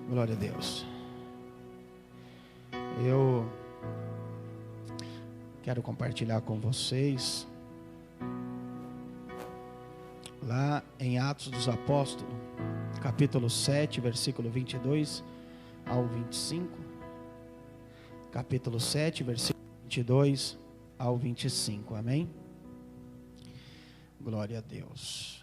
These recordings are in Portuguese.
Glória a Deus. Eu quero compartilhar com vocês lá em Atos dos Apóstolos, capítulo 7, versículo 22 ao 25. Capítulo 7, versículo 22 ao 25. Amém? Glória a Deus.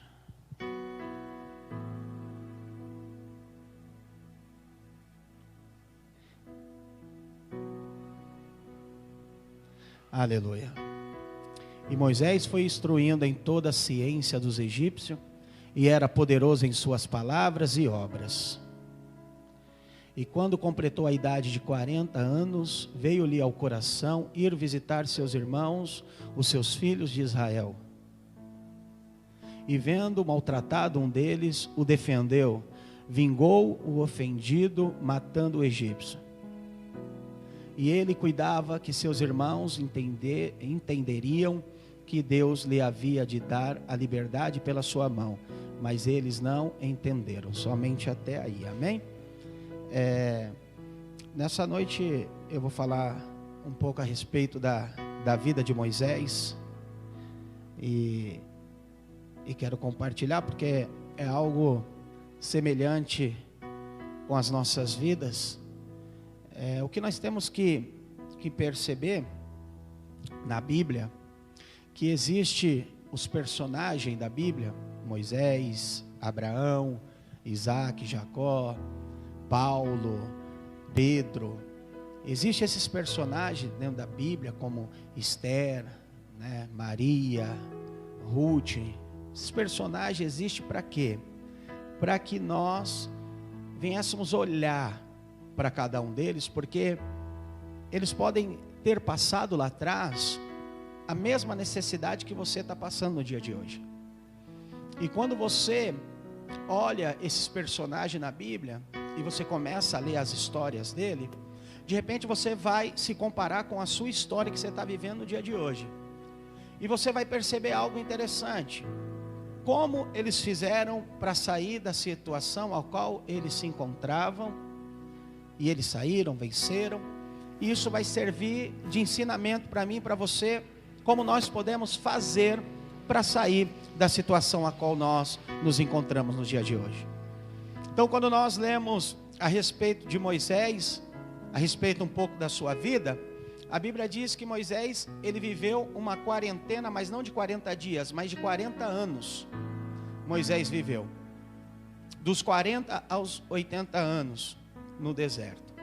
Aleluia. E Moisés foi instruindo em toda a ciência dos egípcios, e era poderoso em suas palavras e obras. E quando completou a idade de 40 anos, veio-lhe ao coração ir visitar seus irmãos, os seus filhos de Israel. E vendo maltratado um deles, o defendeu, vingou o ofendido, matando o egípcio. E ele cuidava que seus irmãos entenderiam que Deus lhe havia de dar a liberdade pela sua mão, mas eles não entenderam, somente até aí, amém? Nessa noite eu vou falar um pouco a respeito da vida de Moisés, e quero compartilhar porque é algo semelhante com as nossas vidas. O que nós temos que perceber na Bíblia, que existe os personagens da Bíblia, Moisés, Abraão, Isaac, Jacó, Paulo, Pedro. Existem esses personagens dentro da Bíblia, como Esther, né, Maria, Ruth. Esses personagens existem para quê? Para que nós venhamos olhar para cada um deles, porque eles podem ter passado lá atrás a mesma necessidade que você está passando no dia de hoje. E quando você olha esses personagens na Bíblia e você começa a ler as histórias dele, de repente você vai se comparar com a sua história que você está vivendo no dia de hoje, e você vai perceber algo interessante: como eles fizeram para sair da situação ao qual eles se encontravam. E eles saíram, venceram. E isso vai servir de ensinamento para mim e para você, como nós podemos fazer para sair da situação a qual nós nos encontramos no dia de hoje. Então, quando nós lemos a respeito de Moisés, a respeito um pouco da sua vida, a Bíblia diz que Moisés, ele viveu uma quarentena, mas não de 40 dias, mas de 40 anos. Moisés viveu dos 40 aos 80 anos no deserto.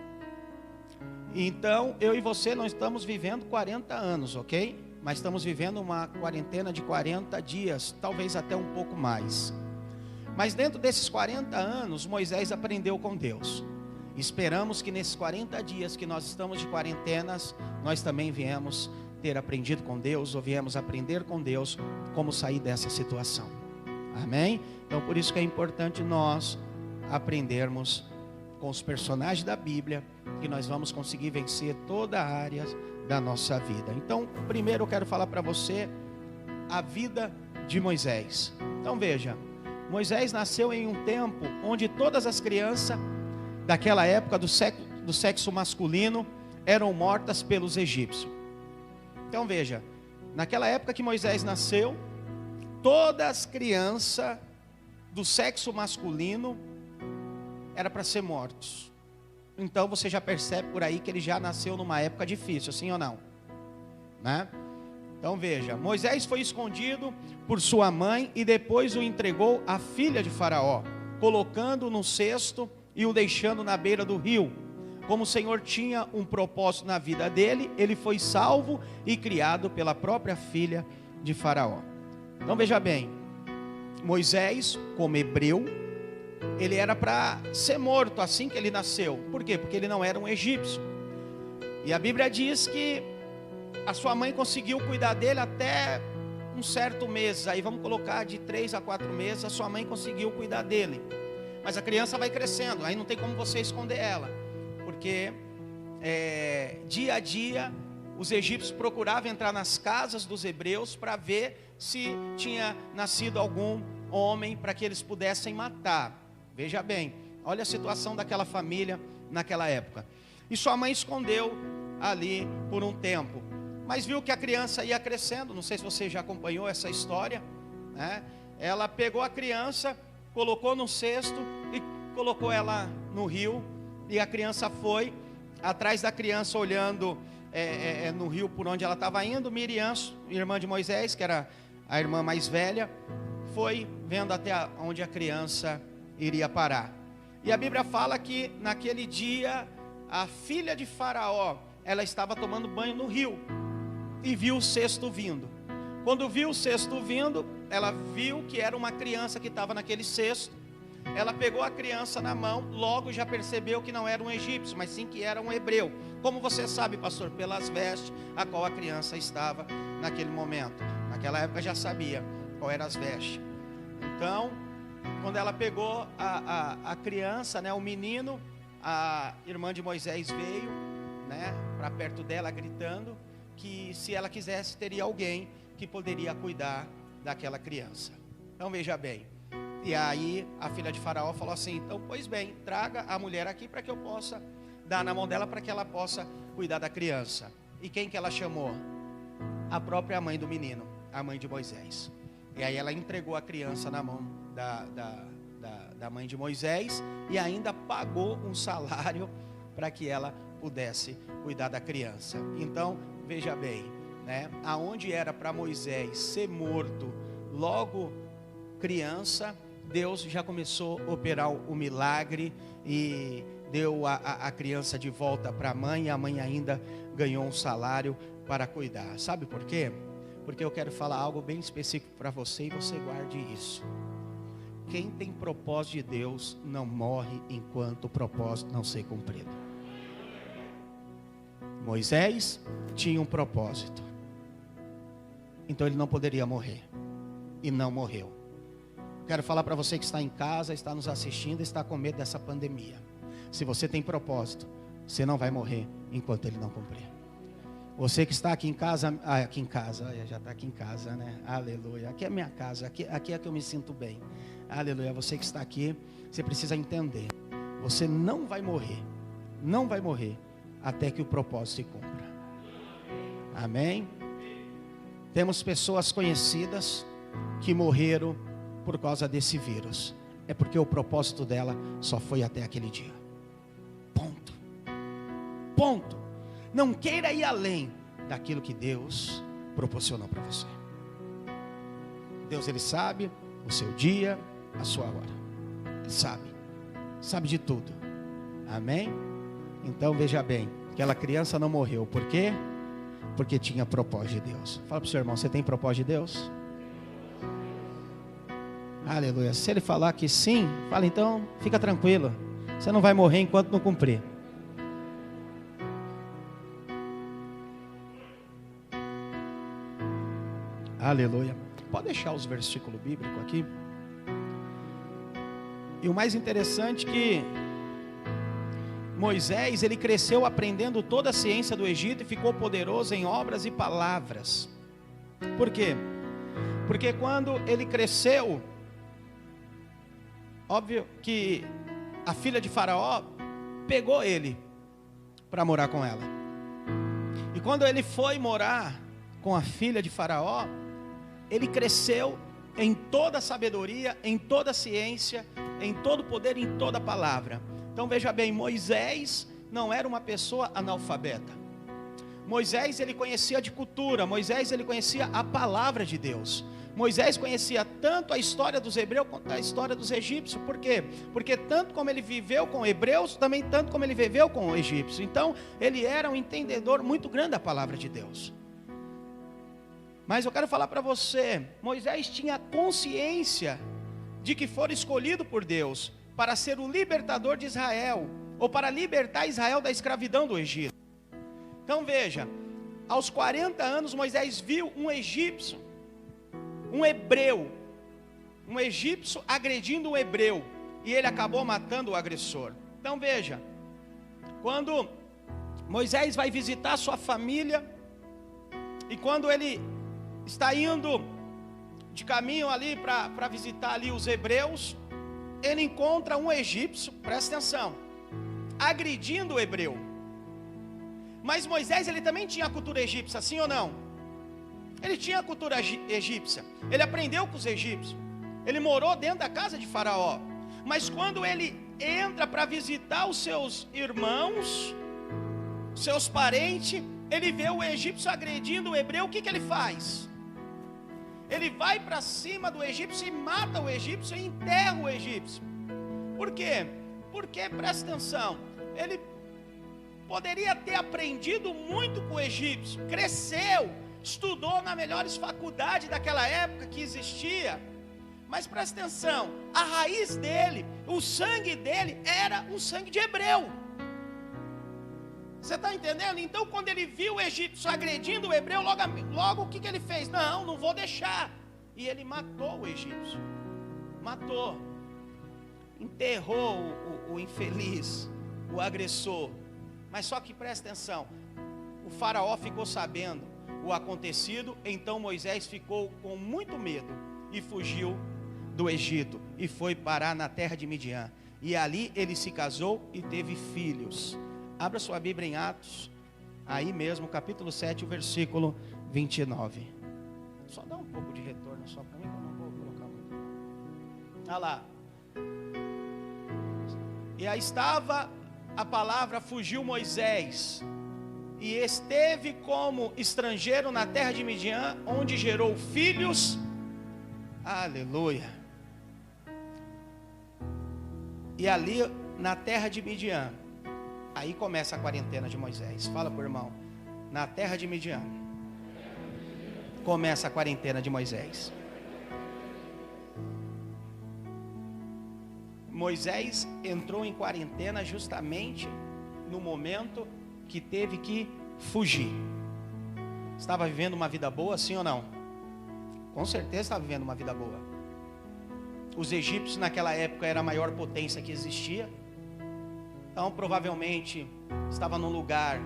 Então, eu e você não estamos vivendo 40 anos, ok? Mas estamos vivendo uma quarentena de 40 dias, talvez até um pouco mais. Mas dentro desses 40 anos, Moisés aprendeu com Deus. Esperamos que nesses 40 dias que nós estamos de quarentenas, nós também viemos ter aprendido com Deus, ou viemos aprender com Deus como sair dessa situação. Amém? Então, por isso que é importante nós aprendermos com os personagens da Bíblia, que nós vamos conseguir vencer toda a área da nossa vida. Então, primeiro eu quero falar para você a vida de Moisés. Então veja, Moisés nasceu em um tempo onde todas as crianças daquela época do sexo masculino eram mortas pelos egípcios. Então veja, naquela época que Moisés nasceu, todas as crianças do sexo masculino era para ser mortos. Então você já percebe por aí que ele já nasceu numa época difícil, sim ou não? Né? Então veja, Moisés foi escondido por sua mãe e depois o entregou à filha de Faraó, colocando-o no cesto e o deixando na beira do rio. Como o Senhor tinha um propósito na vida dele, ele foi salvo e criado pela própria filha de Faraó. Então veja bem, Moisés, como hebreu, ele era para ser morto assim que ele nasceu. Por quê? Porque ele não era um egípcio. E a Bíblia diz que a sua mãe conseguiu cuidar dele até um certo mês. Aí vamos colocar de 3 a 4 meses, a sua mãe conseguiu cuidar dele. Mas a criança vai crescendo, aí não tem como você esconder ela. Porque dia a dia os egípcios procuravam entrar nas casas dos hebreus para ver se tinha nascido algum homem para que eles pudessem matar. Veja bem, Olha a situação daquela família naquela época. E sua mãe escondeu ali por um tempo, mas viu que a criança ia crescendo. Não sei se você já acompanhou essa história, né? Ela pegou a criança, colocou no cesto e colocou ela no rio. E a criança foi atrás da criança, olhando no rio por onde ela estava indo. Miriam, irmã de Moisés, que era a irmã mais velha, foi vendo até onde a criança iria parar. E a Bíblia fala que naquele dia a filha de Faraó, ela estava tomando banho no rio e viu o cesto vindo. Quando viu o cesto vindo, ela viu que era uma criança que estava naquele cesto. Ela pegou a criança na mão, logo já percebeu que não era um egípcio, mas sim que era um hebreu. Como você sabe, pastor? Pelas vestes a qual a criança estava naquele momento. Naquela época já sabia qual eram as vestes. Então, quando ela pegou a criança, né, o menino, a irmã de Moisés veio, né, para perto dela, gritando que se ela quisesse, teria alguém que poderia cuidar daquela criança. Então veja bem. E aí a filha de Faraó falou assim: então, pois bem, traga a mulher aqui para que eu possa dar na mão dela, para que ela possa cuidar da criança. E quem que ela chamou? A própria mãe do menino, a mãe de Moisés. E aí ela entregou a criança na mão da mãe de Moisés e ainda pagou um salário para que ela pudesse cuidar da criança. Então, veja bem, né? Aonde era para Moisés ser morto logo criança, Deus já começou a operar o milagre e deu a criança de volta para a mãe, e a mãe ainda ganhou um salário para cuidar. Sabe por quê? Porque eu quero falar algo bem específico para você, e você guarde isso. Quem tem propósito de Deus não morre enquanto o propósito não ser cumprido. Moisés tinha um propósito, então ele não poderia morrer, e não morreu. Quero falar para você que está em casa, está nos assistindo, está com medo dessa pandemia. Se você tem propósito, você não vai morrer enquanto ele não cumprir. Você que está aqui em casa, já está aqui em casa, né? Aleluia. Aqui é minha casa, aqui é que eu me sinto bem. Aleluia. Você que está aqui, você precisa entender. Você não vai morrer até que o propósito se cumpra. Amém? Temos pessoas conhecidas que morreram por causa desse vírus. É porque o propósito dela só foi até aquele dia. Ponto. Não queira ir além daquilo que Deus proporcionou para você. Deus, Ele sabe o seu dia, a sua hora. Ele sabe de tudo. Amém? Então veja bem, aquela criança não morreu. Por quê? Porque tinha propósito de Deus. Fala para o seu irmão: você tem propósito de Deus? Aleluia. Se ele falar que sim, fala: então fica tranquilo, você não vai morrer enquanto não cumprir. Aleluia. Pode deixar os versículos bíblicos aqui. E o mais interessante é que Moisés, ele cresceu aprendendo toda a ciência do Egito e ficou poderoso em obras e palavras. Por quê? Porque quando ele cresceu, óbvio que a filha de Faraó pegou ele para morar com ela. E quando ele foi morar com a filha de Faraó, ele cresceu em toda a sabedoria, em toda a ciência, em todo o poder, em toda a palavra. Então veja bem, Moisés não era uma pessoa analfabeta. Moisés, ele conhecia de cultura. Moisés, ele conhecia a palavra de Deus. Moisés conhecia tanto a história dos hebreus quanto a história dos egípcios. Por quê? Porque tanto como ele viveu com hebreus, também tanto como ele viveu com egípcios. Então ele era um entendedor muito grande da palavra de Deus. Mas eu quero falar para você, Moisés tinha consciência de que fora escolhido por Deus para ser o libertador de Israel, ou para libertar Israel da escravidão do Egito. Então veja, aos 40 anos Moisés viu um egípcio, um hebreu, um egípcio agredindo um hebreu, e ele acabou matando o agressor. Então veja, quando Moisés vai visitar sua família, e quando ele está indo de caminho ali para visitar ali os hebreus, ele encontra um egípcio, presta atenção, agredindo o hebreu. Mas Moisés, ele também tinha a cultura egípcia, sim ou não? Ele tinha a cultura egípcia, ele aprendeu com os egípcios, ele morou dentro da casa de Faraó. Mas quando ele entra para visitar os seus irmãos, seus parentes, ele vê o egípcio agredindo o hebreu, o que ele faz? Ele vai para cima do egípcio e mata o egípcio e enterra o egípcio. Por quê? Porque, presta atenção, ele poderia ter aprendido muito com o egípcio, cresceu, estudou nas melhores faculdades daquela época que existia. Mas presta atenção, a raiz dele, o sangue dele era um sangue de hebreu. Você está entendendo? Então quando ele viu o egípcio agredindo o hebreu, logo o que ele fez? Não vou deixar. E ele matou o egípcio. Matou. Enterrou o infeliz, o agressor. Mas só que presta atenção, o faraó ficou sabendo o acontecido, então Moisés ficou com muito medo e fugiu do Egito e foi parar na terra de Midian. E ali ele se casou e teve filhos. Abra sua Bíblia em Atos, aí mesmo, capítulo 7, o versículo 29. Só dá um pouco de retorno só para mim, que eu não vou colocar muito. Olha lá. E aí estava a palavra, fugiu Moisés e esteve como estrangeiro na terra de Midian, onde gerou filhos. Aleluia. E ali na terra de Midian, aí começa a quarentena de Moisés. Fala para o irmão, na terra de Midian começa a quarentena de Moisés. Moisés entrou em quarentena justamente no momento que teve que fugir. Estava vivendo uma vida boa, sim ou não? Com certeza estava vivendo uma vida boa. Os egípcios naquela época era a maior potência que existia. Então provavelmente estava num lugar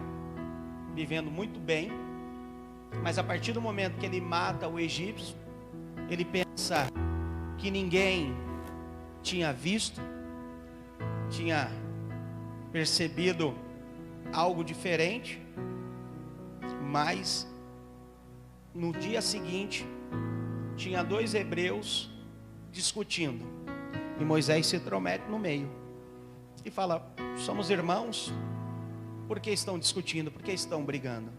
vivendo muito bem. Mas a partir do momento que ele mata o egípcio, ele pensa que ninguém tinha visto, tinha percebido algo diferente. Mas no dia seguinte tinha 2 hebreus discutindo, e Moisés se intromete no meio e fala: somos irmãos, por que estão discutindo, por que estão brigando?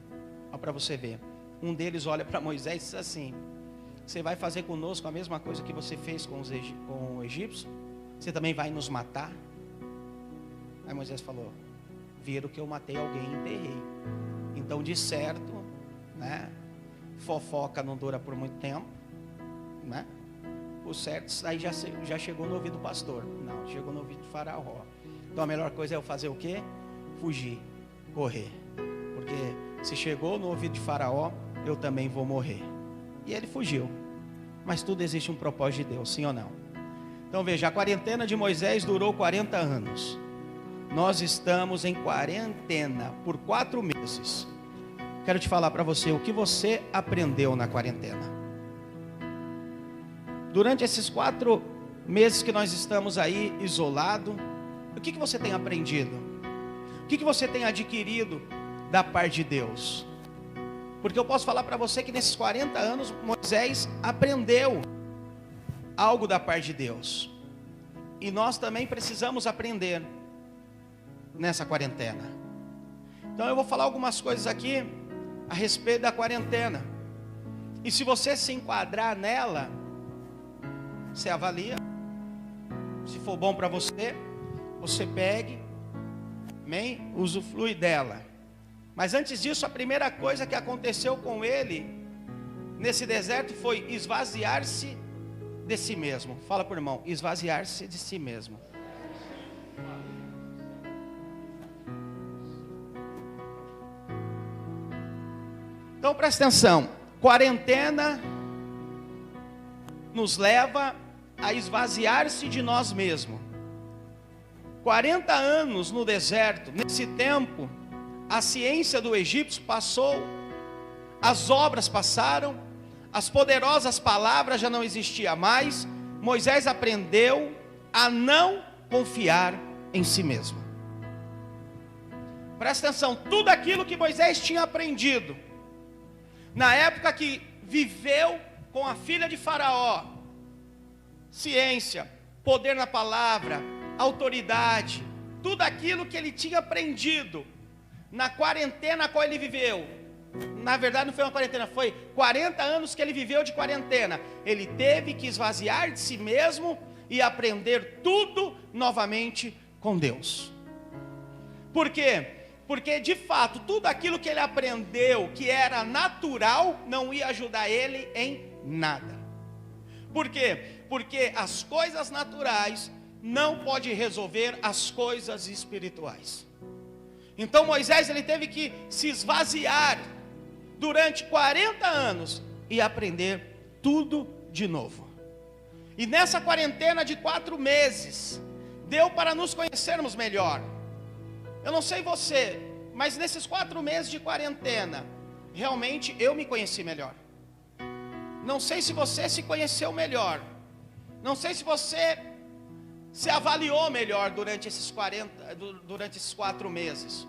Olha para você ver, um deles olha para Moisés e diz assim: você vai fazer conosco a mesma coisa que você fez com o egípcio? Você também vai nos matar? Aí Moisés falou: viram que eu matei alguém e enterrei. Então de certo, né, fofoca não dura por muito tempo, né? O certo, isso aí já chegou no ouvido do pastor. Não, chegou no ouvido do faraó. Então a melhor coisa é eu fazer o quê? Fugir, correr. Porque se chegou no ouvido de faraó, eu também vou morrer. E ele fugiu. Mas tudo existe um propósito de Deus, sim ou não? Então veja, a quarentena de Moisés durou 40 anos. Nós estamos em quarentena por 4 meses. Quero te falar para você o que você aprendeu na quarentena. Durante esses 4 meses que nós estamos aí isolados, o que você tem aprendido? O que você tem adquirido da parte de Deus? Porque eu posso falar para você que nesses 40 anos Moisés aprendeu algo da parte de Deus. E nós também precisamos aprender nessa quarentena. Então eu vou falar algumas coisas aqui a respeito da quarentena. E se você se enquadrar nela, você avalia. Se for bom para você, você pegue, amém? Usufrui dela. Mas antes disso, a primeira coisa que aconteceu com ele nesse deserto foi esvaziar-se de si mesmo. Fala por irmão, esvaziar-se de si mesmo. Então presta atenção, quarentena nos leva a esvaziar-se de nós mesmos. 40 anos no deserto, nesse tempo, a ciência do egípcio passou, as obras passaram, as poderosas palavras já não existiam mais. Moisés aprendeu a não confiar em si mesmo. Presta atenção, tudo aquilo que Moisés tinha aprendido, na época que viveu com a filha de Faraó, ciência, poder na palavra, autoridade, tudo aquilo que ele tinha aprendido, na quarentena a qual ele viveu, na verdade não foi uma quarentena, foi 40 anos que ele viveu de quarentena, ele teve que esvaziar de si mesmo e aprender tudo novamente com Deus. Por quê? Porque de fato, tudo aquilo que ele aprendeu, que era natural, não ia ajudar ele em nada. Por quê? Porque as coisas naturais não podem resolver as coisas espirituais. Então Moisés, ele teve que se esvaziar durante 40 anos e aprender tudo de novo. E nessa quarentena de 4 meses, deu para nos conhecermos melhor. Eu não sei você, mas nesses 4 meses de quarentena, realmente eu me conheci melhor. Não sei se você se conheceu melhor. Não sei se você se avaliou melhor durante esses 4 meses.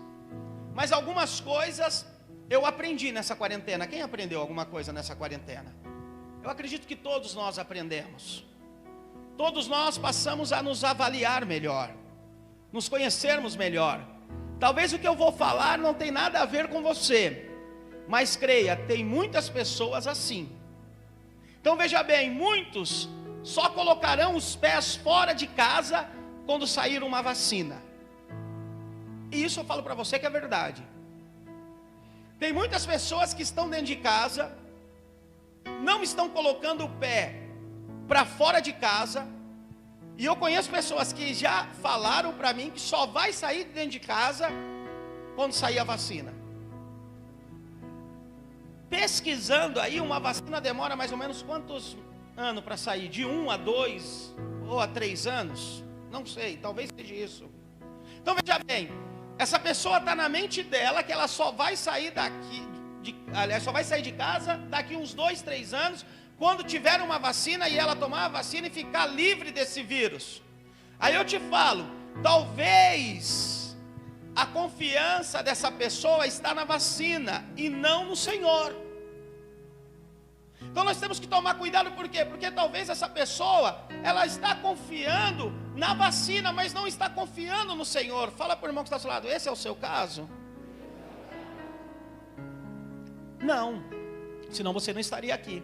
Mas algumas coisas eu aprendi nessa quarentena. Quem aprendeu alguma coisa nessa quarentena? Eu acredito que todos nós aprendemos. Todos nós passamos a nos avaliar melhor, nos conhecermos melhor. Talvez o que eu vou falar não tem nada a ver com você, mas creia, tem muitas pessoas assim. Então veja bem, muitos só colocarão os pés fora de casa quando sair uma vacina. E isso eu falo para você que é verdade. Tem muitas pessoas que estão dentro de casa, não estão colocando o pé para fora de casa. E eu conheço pessoas que já falaram para mim que só vai sair de dentro de casa quando sair a vacina. Pesquisando aí, uma vacina demora mais ou menos quantos anos para sair? De 1 a 2 ou a 3 anos? Não sei, talvez seja isso. Então veja bem, essa pessoa está na mente dela que ela só vai sair só vai sair de casa daqui uns 2, 3 anos, quando tiver uma vacina e ela tomar a vacina e ficar livre desse vírus. Aí eu te falo, talvez a confiança dessa pessoa está na vacina e não no Senhor. Então nós temos que tomar cuidado, por quê? Porque talvez essa pessoa, ela está confiando na vacina, mas não está confiando no Senhor. Fala para o irmão que está ao seu lado, esse é o seu caso? Não, senão você não estaria aqui.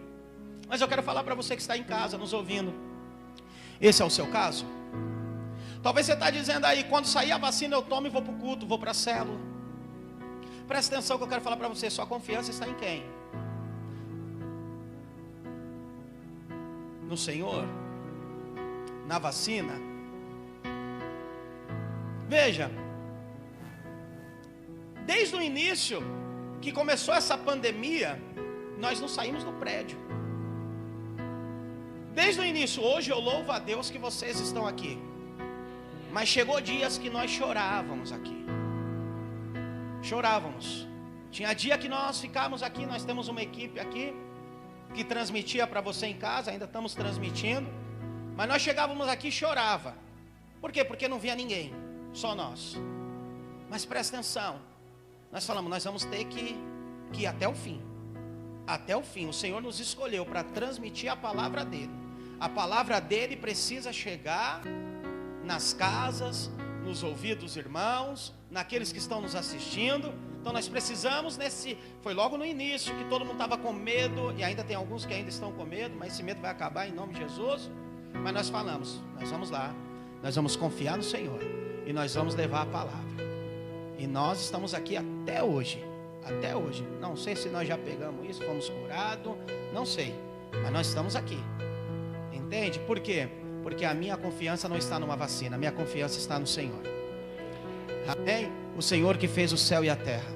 Mas eu quero falar para você que está em casa, nos ouvindo. Esse é o seu caso? Talvez você está dizendo aí, quando sair a vacina eu tomo e vou para o culto, vou para a célula. Presta atenção que eu quero falar para você, sua confiança está em quem? No Senhor? Na vacina? Veja, desde o início que começou essa pandemia, nós não saímos do prédio. Desde o início, hoje eu louvo a Deus que vocês estão aqui. Mas chegou dias que nós chorávamos aqui. Chorávamos. Tinha dia que nós ficávamos aqui, nós temos uma equipe aqui que transmitia para você em casa, ainda estamos transmitindo. Mas nós chegávamos aqui e chorava. Por quê? Porque não via ninguém, só nós. Mas presta atenção. Nós falamos, nós vamos ter que ir até o fim. Até o fim. O Senhor nos escolheu para transmitir a palavra dele. A palavra dele precisa chegar nas casas, nos ouvidos dos irmãos, naqueles que estão nos assistindo. Então nós precisamos foi logo no início que todo mundo estava com medo, e ainda tem alguns que ainda estão com medo, mas esse medo vai acabar em nome de Jesus. Mas nós falamos, nós vamos lá, nós vamos confiar no Senhor, e nós vamos levar a palavra. E nós estamos aqui até hoje. Até hoje, não sei se nós já pegamos isso, fomos curados, não sei, mas nós estamos aqui. Entende? Por quê? Porque a minha confiança não está numa vacina, a minha confiança está no Senhor. Amém? O Senhor que fez o céu e a terra,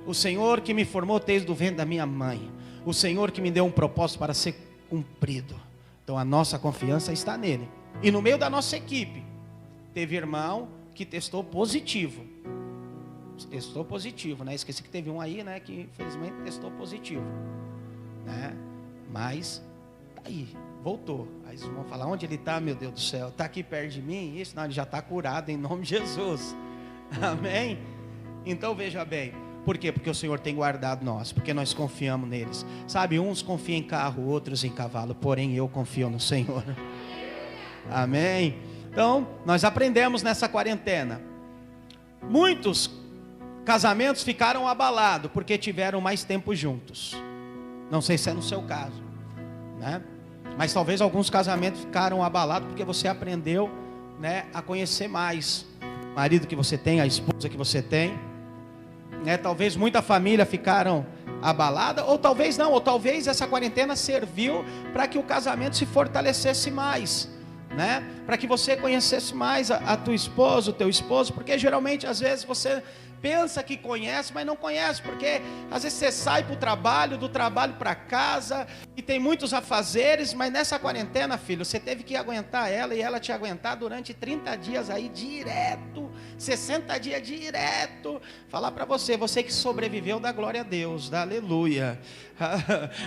o Senhor que me formou desde o ventre da minha mãe, o Senhor que me deu um propósito para ser cumprido. Então a nossa confiança está nele. E no meio da nossa equipe, teve irmão que testou positivo. Testou positivo, né? Esqueci que teve um aí, né? Que infelizmente testou positivo, né? Mas tá aí, voltou. Aí vocês vão falar, onde ele está, meu Deus do céu? Está aqui perto de mim? Isso, não, ele já está curado em nome de Jesus. Amém? Então veja bem, por quê? Porque o Senhor tem guardado nós, porque nós confiamos neles. Sabe, uns confiam em carro, outros em cavalo, porém eu confio no Senhor. Amém? Então, nós aprendemos nessa quarentena. Muitos casamentos ficaram abalados, porque tiveram mais tempo juntos. Não sei se é no seu caso, né? Mas talvez alguns casamentos ficaram abalados, porque você aprendeu, né, a conhecer mais o marido que você tem, a esposa que você tem, né? Talvez muita família ficaram abalada, ou talvez não, ou talvez essa quarentena serviu para que o casamento se fortalecesse mais, né? Para que você conhecesse mais a tua esposa, o teu esposo, porque geralmente às vezes você pensa que conhece, mas não conhece, porque às vezes você sai para o trabalho, do trabalho para casa, e tem muitos afazeres, mas nessa quarentena, filho, você teve que aguentar ela, e ela te aguentar durante 30 dias aí, direto, 60 dias direto, falar para você que sobreviveu, dá glória a Deus, dá aleluia,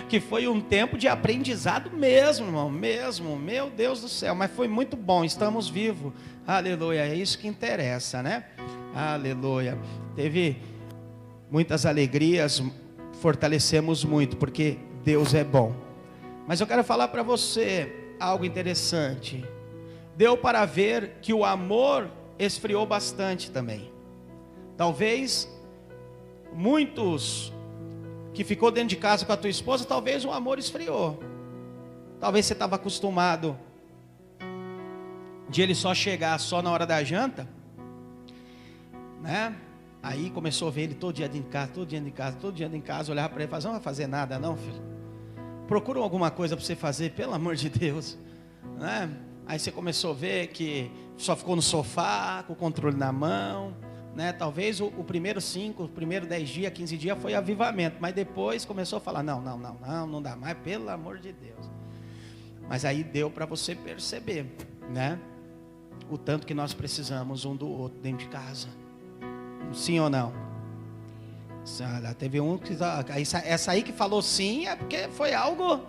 que foi um tempo de aprendizado mesmo, irmão, mesmo, meu Deus do céu, mas foi muito bom, estamos vivos, aleluia, é isso que interessa, né? Aleluia. Teve muitas alegrias, fortalecemos muito, porque Deus é bom. Mas eu quero falar para você algo interessante. Deu para ver que o amor esfriou bastante também. Talvez muitos que ficou dentro de casa com a tua esposa, talvez o amor esfriou. Talvez você estava acostumado de ele só chegar só na hora da janta, né? Aí começou a ver ele todo dia em casa, todo dia em casa, todo dia em casa, olhava para ele e falava, não vai fazer nada não, filho, procura alguma coisa para você fazer, pelo amor de Deus, né? Aí você começou a ver que só ficou no sofá, com o controle na mão, né? Talvez o primeiro 5, o primeiro 10 dias, 15 dias foi avivamento, mas depois começou a falar, não dá mais, pelo amor de Deus. Mas aí deu para você perceber, né? O tanto que nós precisamos um do outro dentro de casa. Sim ou não? Teve um que, essa aí que falou sim, é porque foi algo,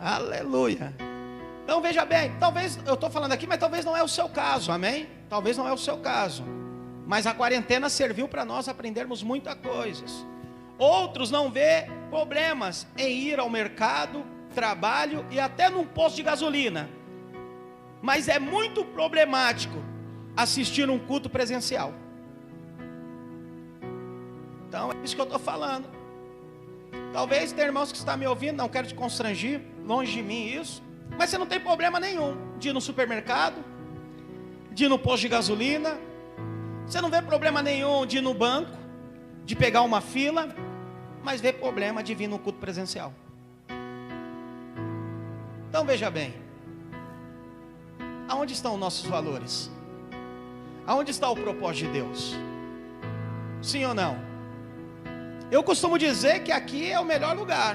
aleluia. Então veja bem, talvez, eu estou falando aqui, mas talvez não é o seu caso, amém? Talvez não é o seu caso, mas a quarentena serviu para nós aprendermos muitas coisas. Outros não vê problemas em ir ao mercado, trabalho e até num posto de gasolina, mas é muito problemático assistir um culto presencial. Então é isso que eu estou falando. Talvez tem irmãos que estão me ouvindo, não quero te constranger, longe de mim isso, mas você não tem problema nenhum de ir no supermercado, de ir no posto de gasolina, você não vê problema nenhum de ir no banco, de pegar uma fila, mas vê problema de vir no culto presencial. Então veja bem, aonde estão os nossos valores? Aonde está o propósito de Deus? Sim ou não? Eu costumo dizer que aqui é o melhor lugar.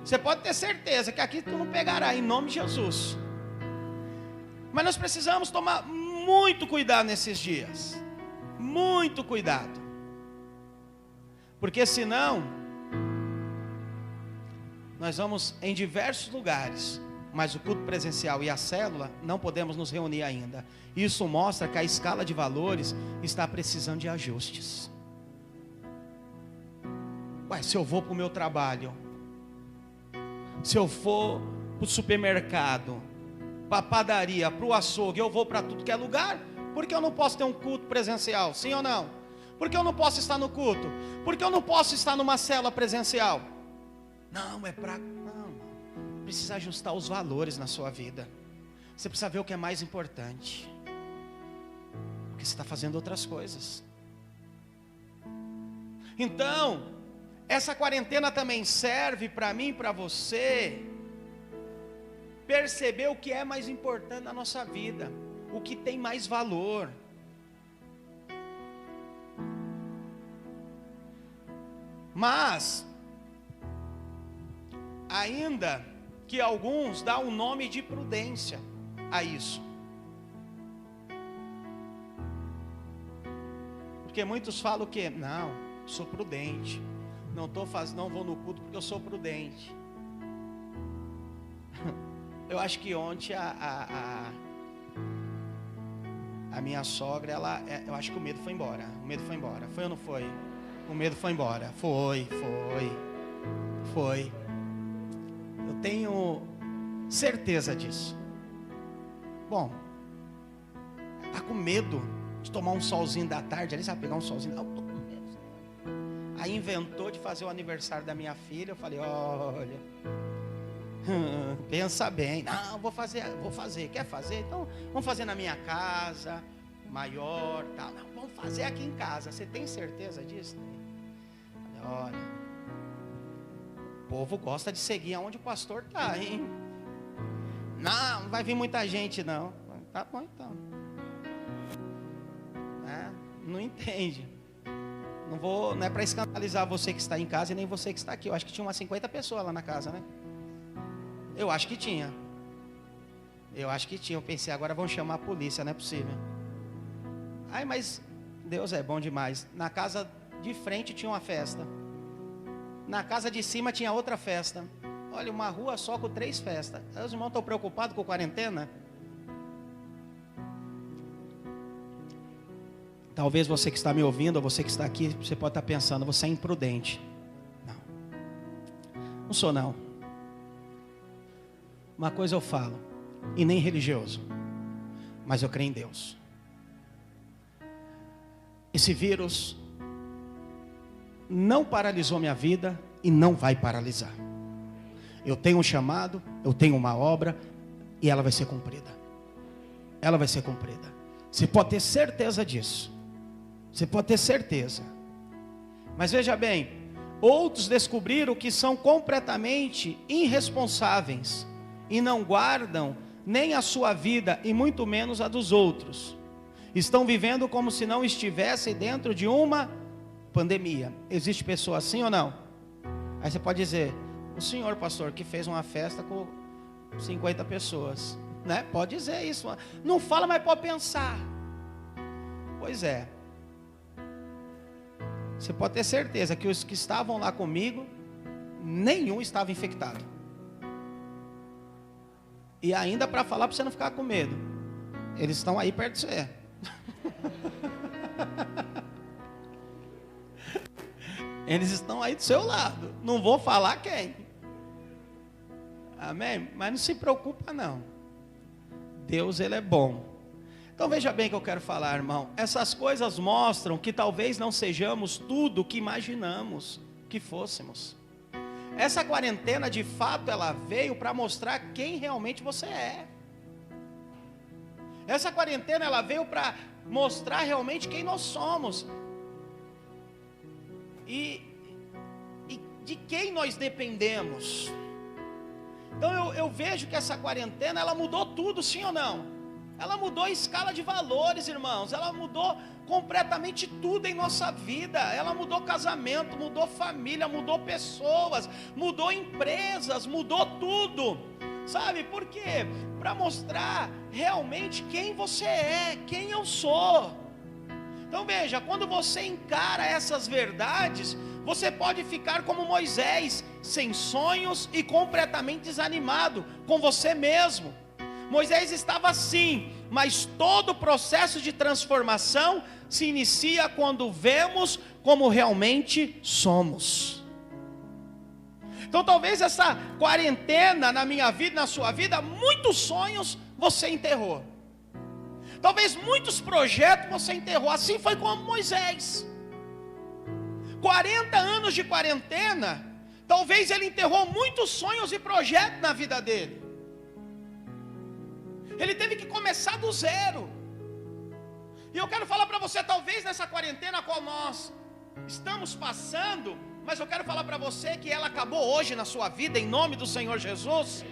Você pode ter certeza que aqui tu não pegará, em nome de Jesus. Mas nós precisamos tomar muito cuidado nesses dias. Muito cuidado. Porque senão, nós vamos em diversos lugares, mas o culto presencial e a célula não podemos nos reunir ainda. Isso mostra que a escala de valores está precisando de ajustes. Ué, se eu vou para o meu trabalho, se eu for para o supermercado, para a padaria, para o açougue, eu vou para tudo que é lugar, por que eu não posso ter um culto presencial? Sim ou não? Por que eu não posso estar no culto? Por que eu não posso estar numa célula presencial? Não, precisa ajustar os valores na sua vida. Você precisa ver o que é mais importante, porque você está fazendo outras coisas. Então, essa quarentena também serve para mim e para você perceber o que é mais importante na nossa vida, o que tem mais valor. Mas ainda que alguns dão um nome de prudência a isso, porque muitos falam o quê? Não, sou prudente. Não vou no culto porque eu sou prudente. Eu acho que ontem a minha sogra, eu acho que o medo foi embora. O medo foi embora. Foi ou não foi? O medo foi embora. Foi. Eu tenho certeza disso. Bom, tá com medo de tomar um solzinho da tarde ali, sabe, pegar um solzinho. Não, tô com medo. Aí inventou de fazer o aniversário da minha filha. Eu falei, olha, pensa bem. Não, vou fazer. Quer fazer? Então vamos fazer na minha casa, maior, tal. Não, vamos fazer aqui em casa. Você tem certeza disso? Olha, o povo gosta de seguir aonde o pastor está, hein? Não vai vir muita gente, não. Tá bom, então. Não entende. Não é para escandalizar você que está em casa e nem você que está aqui. Eu acho que tinha umas 50 pessoas lá na casa, né? Eu acho que tinha. Eu pensei, agora vão chamar a polícia, não é possível. Ai, mas Deus é bom demais. Na casa de frente tinha uma festa. Na casa de cima tinha outra festa. Olha, uma rua só com 3 festas. Os irmãos estão preocupados com a quarentena? Talvez você que está me ouvindo, ou você que está aqui, você pode estar pensando, você é imprudente. Não sou não. Uma coisa eu falo, e nem religioso, mas eu creio em Deus. Esse vírus não paralisou minha vida e não vai paralisar. Eu tenho um chamado, eu tenho uma obra e ela vai ser cumprida. Ela vai ser cumprida. Você pode ter certeza disso. Você pode ter certeza. Mas veja bem, outros descobriram que são completamente irresponsáveis e não guardam nem a sua vida e muito menos a dos outros. Estão vivendo como se não estivessem dentro de uma pandemia. Existe pessoa assim ou não? Aí você pode dizer, o senhor pastor que fez uma festa com 50 pessoas, né? Pode dizer isso. Não fala, mas pode pensar. Pois é. Você pode ter certeza que os que estavam lá comigo, nenhum estava infectado. E ainda para falar, para você não ficar com medo, eles estão aí perto de você. Eles estão aí do seu lado. Não vou falar quem. Amém? Mas não se preocupa não. Deus, Ele é bom. Então veja bem o que eu quero falar, irmão. Essas coisas mostram que talvez não sejamos tudo o que imaginamos que fôssemos. Essa quarentena, de fato, ela veio para mostrar quem realmente você é. Essa quarentena, ela veio para mostrar realmente quem nós somos. E de quem nós dependemos. Então eu vejo que essa quarentena, ela mudou tudo, sim ou não? Ela mudou a escala de valores, irmãos. Ela mudou completamente tudo em nossa vida. Ela mudou casamento, mudou família, mudou pessoas, mudou empresas, mudou tudo. Sabe por quê? Para mostrar realmente quem você é, quem eu sou. Então veja, quando você encara essas verdades, você pode ficar como Moisés, sem sonhos e completamente desanimado com você mesmo. Moisés estava assim, mas todo o processo de transformação se inicia quando vemos como realmente somos. Então talvez essa quarentena na minha vida, na sua vida, muitos sonhos você enterrou. Talvez muitos projetos você enterrou, assim foi como Moisés. 40 anos de quarentena, talvez ele enterrou muitos sonhos e projetos na vida dele. Ele teve que começar do zero. E eu quero falar para você, talvez nessa quarentena a qual nós estamos passando, mas eu quero falar para você que ela acabou hoje na sua vida, em nome do Senhor Jesus.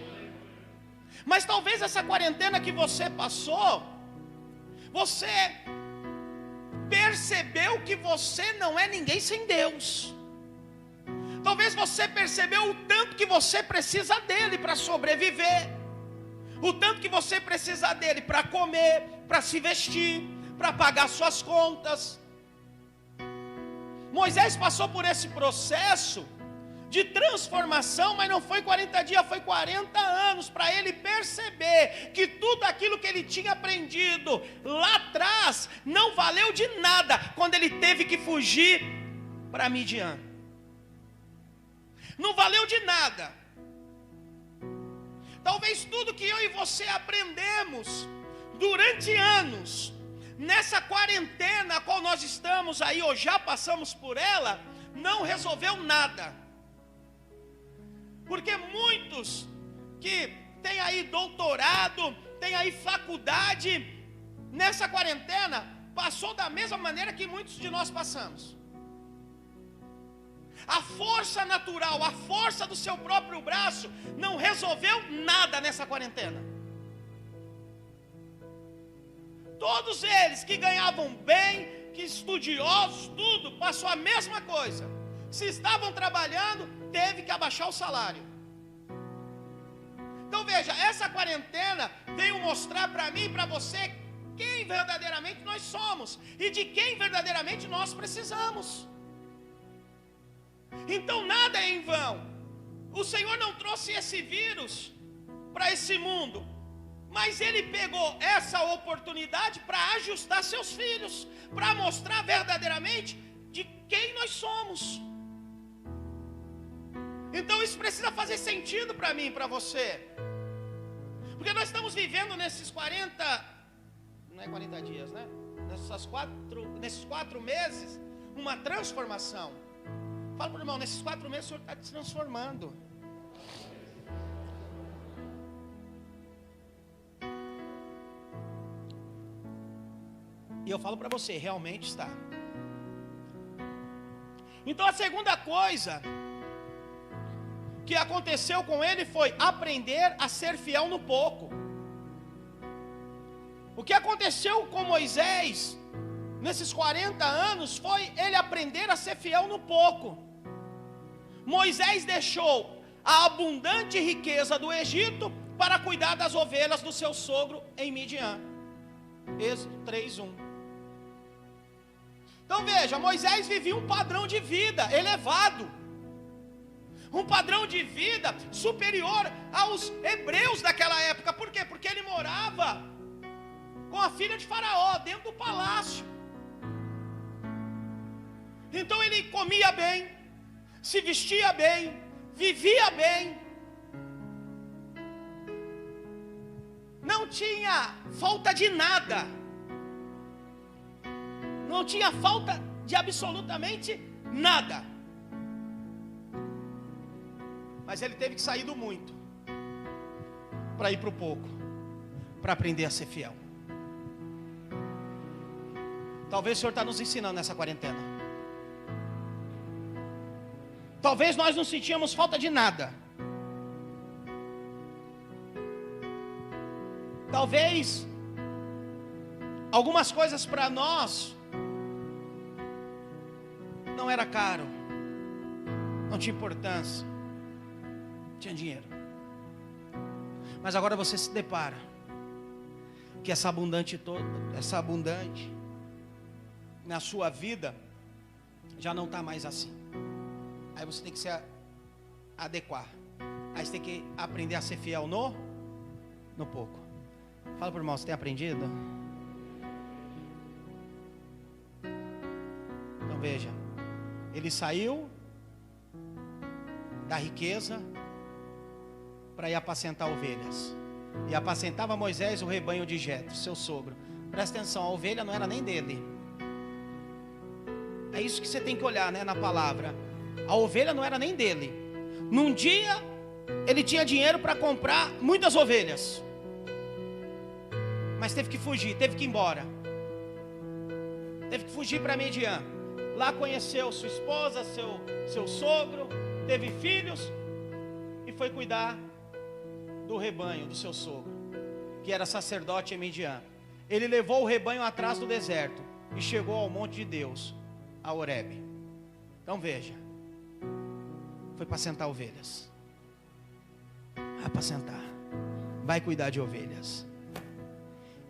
Mas talvez essa quarentena que você passou, você percebeu que você não é ninguém sem Deus. Talvez você percebeu o tanto que você precisa dele para sobreviver, o tanto que você precisa dele para comer, para se vestir, para pagar suas contas. Moisés passou por esse processo de transformação, mas não foi 40 dias, foi 40 anos para ele perceber que tudo aquilo que ele tinha aprendido lá atrás não valeu de nada quando ele teve que fugir para Midian. Não valeu de nada. Talvez tudo que eu e você aprendemos durante anos, nessa quarentena a qual nós estamos aí, ou já passamos por ela, não resolveu nada. Porque muitos que têm aí doutorado, têm aí faculdade, nessa quarentena, passou da mesma maneira que muitos de nós passamos. A força natural, a força do seu próprio braço, não resolveu nada nessa quarentena. Todos eles que ganhavam bem, que estudiosos, tudo, passou a mesma coisa. Se estavam trabalhando, teve que abaixar o salário. Então veja, essa quarentena veio mostrar para mim e para você quem verdadeiramente nós somos e de quem verdadeiramente nós precisamos. Então nada é em vão. O Senhor não trouxe esse vírus para esse mundo, mas Ele pegou essa oportunidade para ajustar seus filhos, para mostrar verdadeiramente de quem nós somos. Então isso precisa fazer sentido para mim e para você, porque nós estamos vivendo nesses 40, não é 40 dias, né? Nesses 4 meses, uma transformação. Fala para o irmão, nesses 4 meses o Senhor está te transformando. E eu falo para você, realmente está. Então a segunda coisa que aconteceu com ele foi aprender a ser fiel no pouco. O que aconteceu com Moisés nesses 40 anos foi ele aprender a ser fiel no pouco. Moisés deixou a abundante riqueza do Egito para cuidar das ovelhas do seu sogro em Midian. Êxodo 3:1. Então veja, Moisés vivia um padrão de vida elevado, um padrão de vida superior aos hebreus daquela época. Por quê? Porque ele morava com a filha de Faraó dentro do palácio. Então ele comia bem, se vestia bem, vivia bem, não tinha falta de nada, não tinha falta de absolutamente nada. Mas ele teve que sair do muito para ir para o pouco, para aprender a ser fiel. Talvez o Senhor está nos ensinando nessa quarentena. Talvez nós não sentíamos falta de nada. Talvez algumas coisas para nós não era caro, não tinha importância, tinha dinheiro. Mas agora você se depara que essa abundante na sua vida já não está mais assim. Aí você tem que se adequar. Aí você tem que aprender a ser fiel no pouco. Fala para o irmão, você tem aprendido? Então veja, ele saiu da riqueza para ir apacentar ovelhas. E apacentava Moisés o rebanho de Jetro, seu sogro. Presta atenção, a ovelha não era nem dele. É isso que você tem que olhar, né, na palavra. A ovelha não era nem dele. Num dia ele tinha dinheiro para comprar muitas ovelhas, mas teve que fugir, teve que ir embora. Teve que fugir para Midian. Lá conheceu sua esposa, seu sogro, teve filhos e foi cuidar do rebanho do seu sogro, que era sacerdote em Midian. Ele levou o rebanho atrás do deserto e chegou ao monte de Deus, a Horebe. Então veja, foi apacentar ovelhas. Apacentar. Vai cuidar de ovelhas.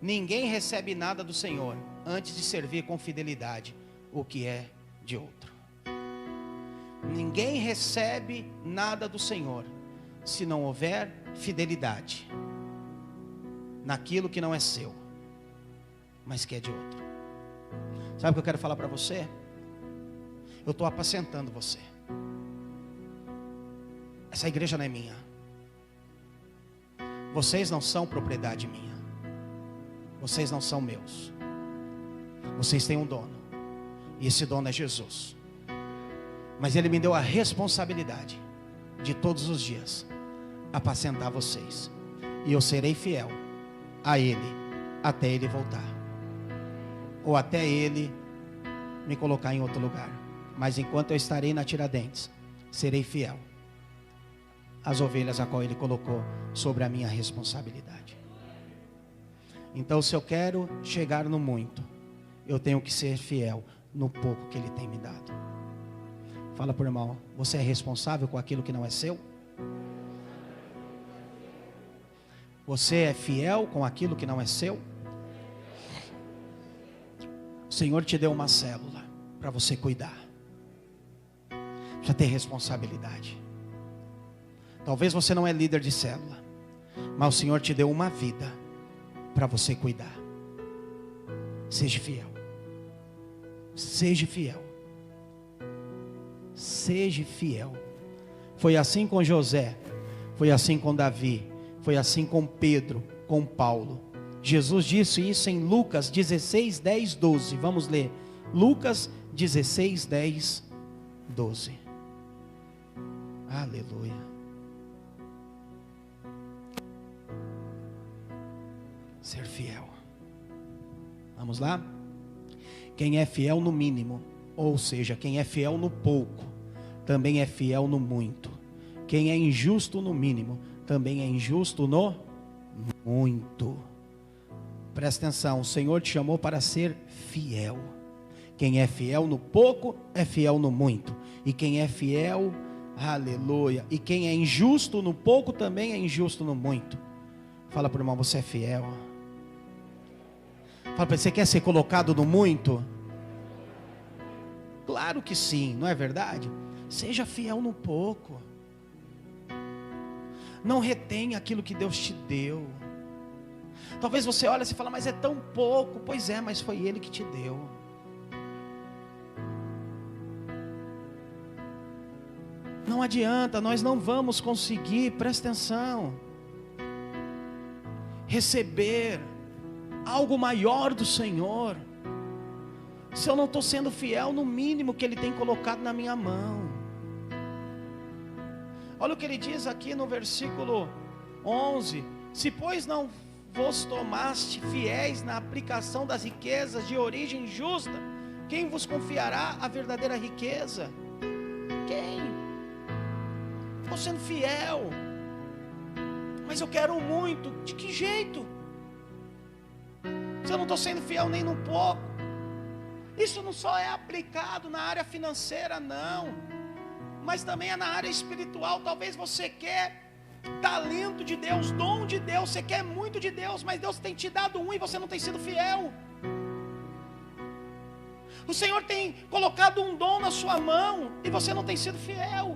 Ninguém recebe nada do Senhor antes de servir com fidelidade o que é de outro. Ninguém recebe nada do Senhor se não houver fidelidade naquilo que não é seu, mas que é de outro. Sabe o que eu quero falar para você? Eu estou apacentando você. Essa igreja não é minha. Vocês não são propriedade minha. Vocês não são meus. Vocês têm um dono. E esse dono é Jesus. Mas Ele me deu a responsabilidade de todos os dias apacentar vocês. E eu serei fiel a Ele até Ele voltar. Ou até Ele me colocar em outro lugar. Mas enquanto eu estarei na Tiradentes, serei fiel às ovelhas a qual Ele colocou sobre a minha responsabilidade. Então, se eu quero chegar no muito, eu tenho que ser fiel no pouco que Ele tem me dado. Fala por irmão, você é responsável com aquilo que não é seu? Você é fiel com aquilo que não é seu? O Senhor te deu uma célula para você cuidar. Precisa ter responsabilidade. Talvez você não é líder de célula, mas o Senhor te deu uma vida para você cuidar. Seja fiel. Seja fiel. Seja fiel. Foi assim com José, foi assim com Davi, foi assim com Pedro, com Paulo. Jesus disse isso em Lucas 16, 10, 12. Vamos ler. Lucas 16, 10, 12. Aleluia. Ser fiel. Vamos lá? Quem é fiel no mínimo, ou seja, quem é fiel no pouco, também é fiel no muito. Quem é injusto no mínimo, também é injusto no muito. Presta atenção, o Senhor te chamou para ser fiel. Quem é fiel no pouco, é fiel no muito. E quem é fiel, aleluia. E quem é injusto no pouco, também é injusto no muito. Fala para o irmão, você é fiel. Fala para ele, você quer ser colocado no muito? Claro que sim, não é verdade? Seja fiel no pouco. Não retenha aquilo que Deus te deu. Talvez você olhe e fala, mas é tão pouco. Pois é, mas foi Ele que te deu. Não adianta, nós não vamos conseguir, presta atenção, receber algo maior do Senhor, se eu não estou sendo fiel no mínimo que Ele tem colocado na minha mão. Olha o que Ele diz aqui no versículo 11: se pois não vos tomaste fiéis na aplicação das riquezas de origem justa, quem vos confiará a verdadeira riqueza? Quem? Estou sendo fiel, mas eu quero muito. De que jeito? Se eu não estou sendo fiel nem no pouco. Isso não só é aplicado na área financeira, não, mas também é na área espiritual. Talvez você quer talento de Deus, dom de Deus, você quer muito de Deus, mas Deus tem te dado um e você não tem sido fiel. O Senhor tem colocado um dom na sua mão e você não tem sido fiel.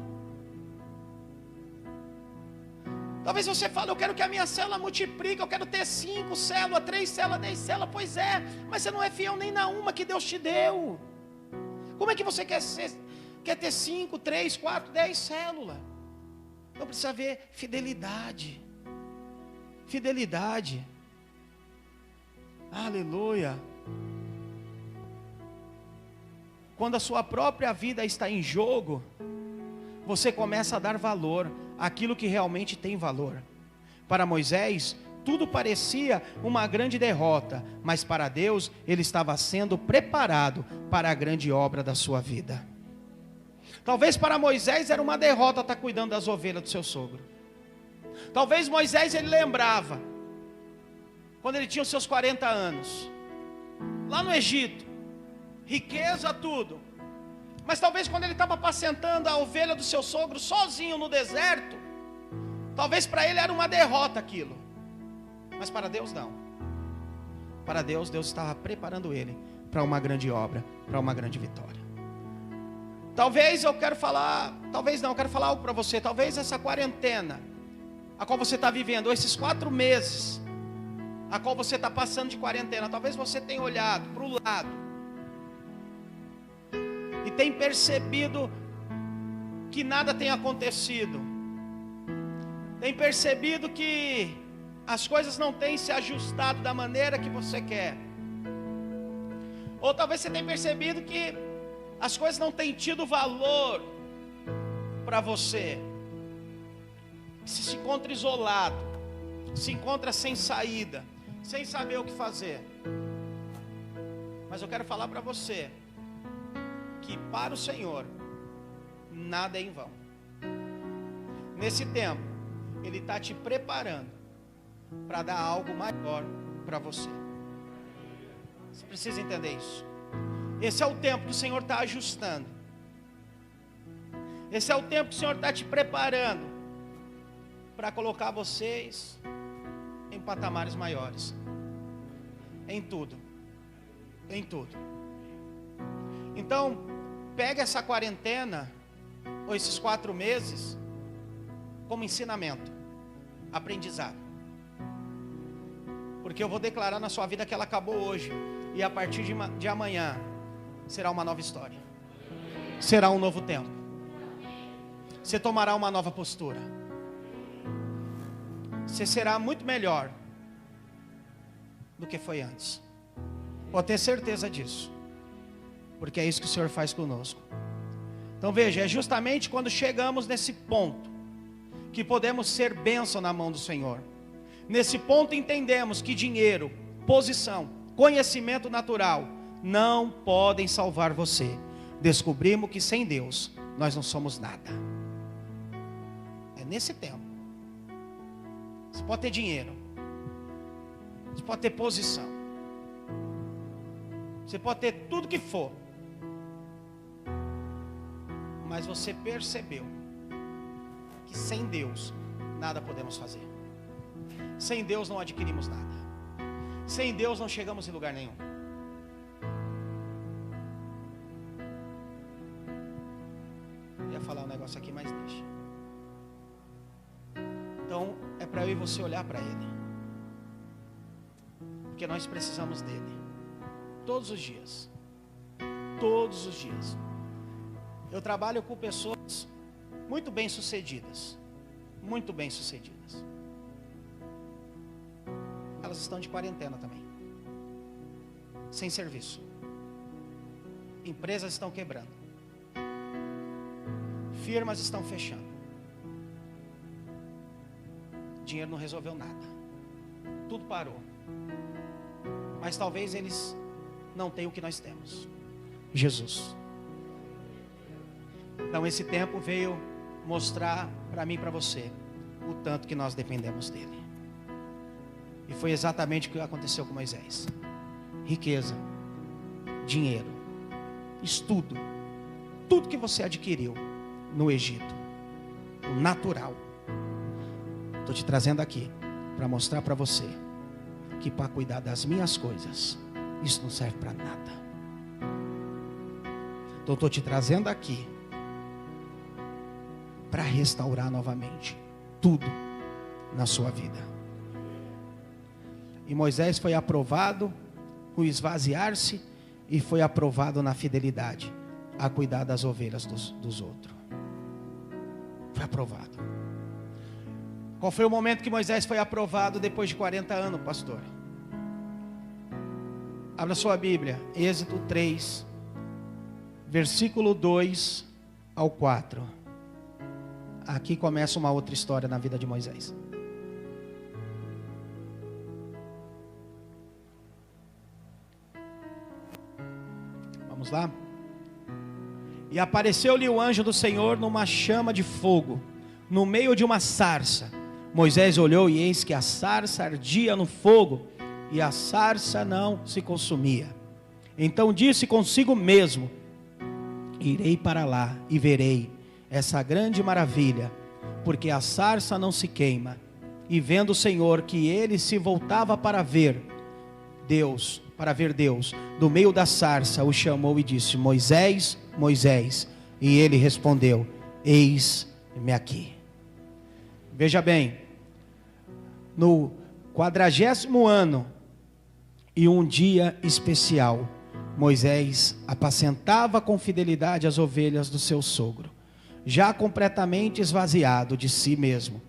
Talvez você fale, eu quero que a minha célula multiplique, eu quero ter 5 células, 3 células, 10 células. Pois é, mas você não é fiel nem na uma que Deus te deu. Como é que você quer ter 5, 3, 4, 10 células? Então precisa haver fidelidade. Fidelidade. Aleluia. Quando a sua própria vida está em jogo, você começa a dar valor àquilo que realmente tem valor. Para Moisés, tudo parecia uma grande derrota, mas para Deus, ele estava sendo preparado para a grande obra da sua vida. Talvez para Moisés era uma derrota estar cuidando das ovelhas do seu sogro. Talvez Moisés, ele lembrava, quando ele tinha os seus 40 anos, lá no Egito, riqueza, tudo. Mas talvez quando ele estava apacentando a ovelha do seu sogro sozinho no deserto, talvez para ele era uma derrota aquilo. Mas para Deus não. Para Deus, Deus estava preparando ele para uma grande obra, para uma grande vitória. Talvez eu quero falar, talvez não, eu quero falar algo para você. Talvez essa quarentena, a qual você está vivendo, ou esses 4 meses, a qual você está passando de quarentena, talvez você tenha olhado para o lado e tem percebido que nada tem acontecido, tem percebido que as coisas não têm se ajustado da maneira que você quer, ou talvez você tenha percebido que as coisas não têm tido valor para você. Você se encontra isolado, se encontra sem saída, sem saber o que fazer. Mas eu quero falar para você que para o Senhor nada é em vão. Nesse tempo Ele está te preparando para dar algo maior para você. Você precisa entender isso. Esse é o tempo que o Senhor está ajustando. Esse é o tempo que o Senhor está te preparando para colocar vocês em patamares maiores. Em tudo. Em tudo. Então, pega essa quarentena, ou esses 4 meses, como ensinamento, aprendizado. Porque eu vou declarar na sua vida que ela acabou hoje, e a partir de amanhã, será uma nova história. Será um novo tempo. Você tomará uma nova postura. Você será muito melhor do que foi antes. Pode ter certeza disso, porque é isso que o Senhor faz conosco. Então veja, é justamente quando chegamos nesse ponto que podemos ser bênção na mão do Senhor. Nesse ponto entendemos que dinheiro, posição, conhecimento natural não podem salvar você. Descobrimos que sem Deus nós não somos nada. É nesse tempo. Você pode ter dinheiro, você pode ter posição, você pode ter tudo que for, mas você percebeu que sem Deus nada podemos fazer. Sem Deus não adquirimos nada. Sem Deus não chegamos em lugar nenhum. Eu ia falar um negócio aqui, mas deixa. Então é para eu e você olhar para Ele, porque nós precisamos dEle todos os dias. Todos os dias. Eu trabalho com pessoas muito bem sucedidas. Muito bem sucedidas. Elas estão de quarentena também, sem serviço. Empresas estão quebrando, firmas estão fechando. Dinheiro não resolveu nada, tudo parou. Mas talvez eles não tenham o que nós temos: Jesus. Então esse tempo veio mostrar para mim e para você o tanto que nós dependemos dele. E foi exatamente o que aconteceu com Moisés. Riqueza, dinheiro, estudo, tudo que você adquiriu no Egito, o natural. Estou te trazendo aqui para mostrar para você que para cuidar das minhas coisas, isso não serve para nada. Então estou te trazendo aqui para restaurar novamente tudo na sua vida. E Moisés foi aprovado no esvaziar-se e foi aprovado na fidelidade a cuidar das ovelhas dos outros. Foi aprovado. Qual foi o momento que Moisés foi aprovado depois de 40 anos, pastor? Abra sua Bíblia, Êxodo 3, versículo 2 ao 4. Aqui começa uma outra história na vida de Moisés. Vamos lá? E apareceu-lhe o anjo do Senhor numa chama de fogo, no meio de uma sarça. Moisés olhou e eis que a sarça ardia no fogo, e a sarça não se consumia. Então disse consigo mesmo: irei para lá e verei essa grande maravilha, porque a sarça não se queima. E vendo o Senhor que ele se voltava para ver Deus, do meio da sarça o chamou e disse: Moisés, Moisés. E ele respondeu: eis-me aqui. Veja bem, no 40º ano e um dia especial, Moisés apacentava com fidelidade as ovelhas do seu sogro. Já completamente esvaziado de si mesmo,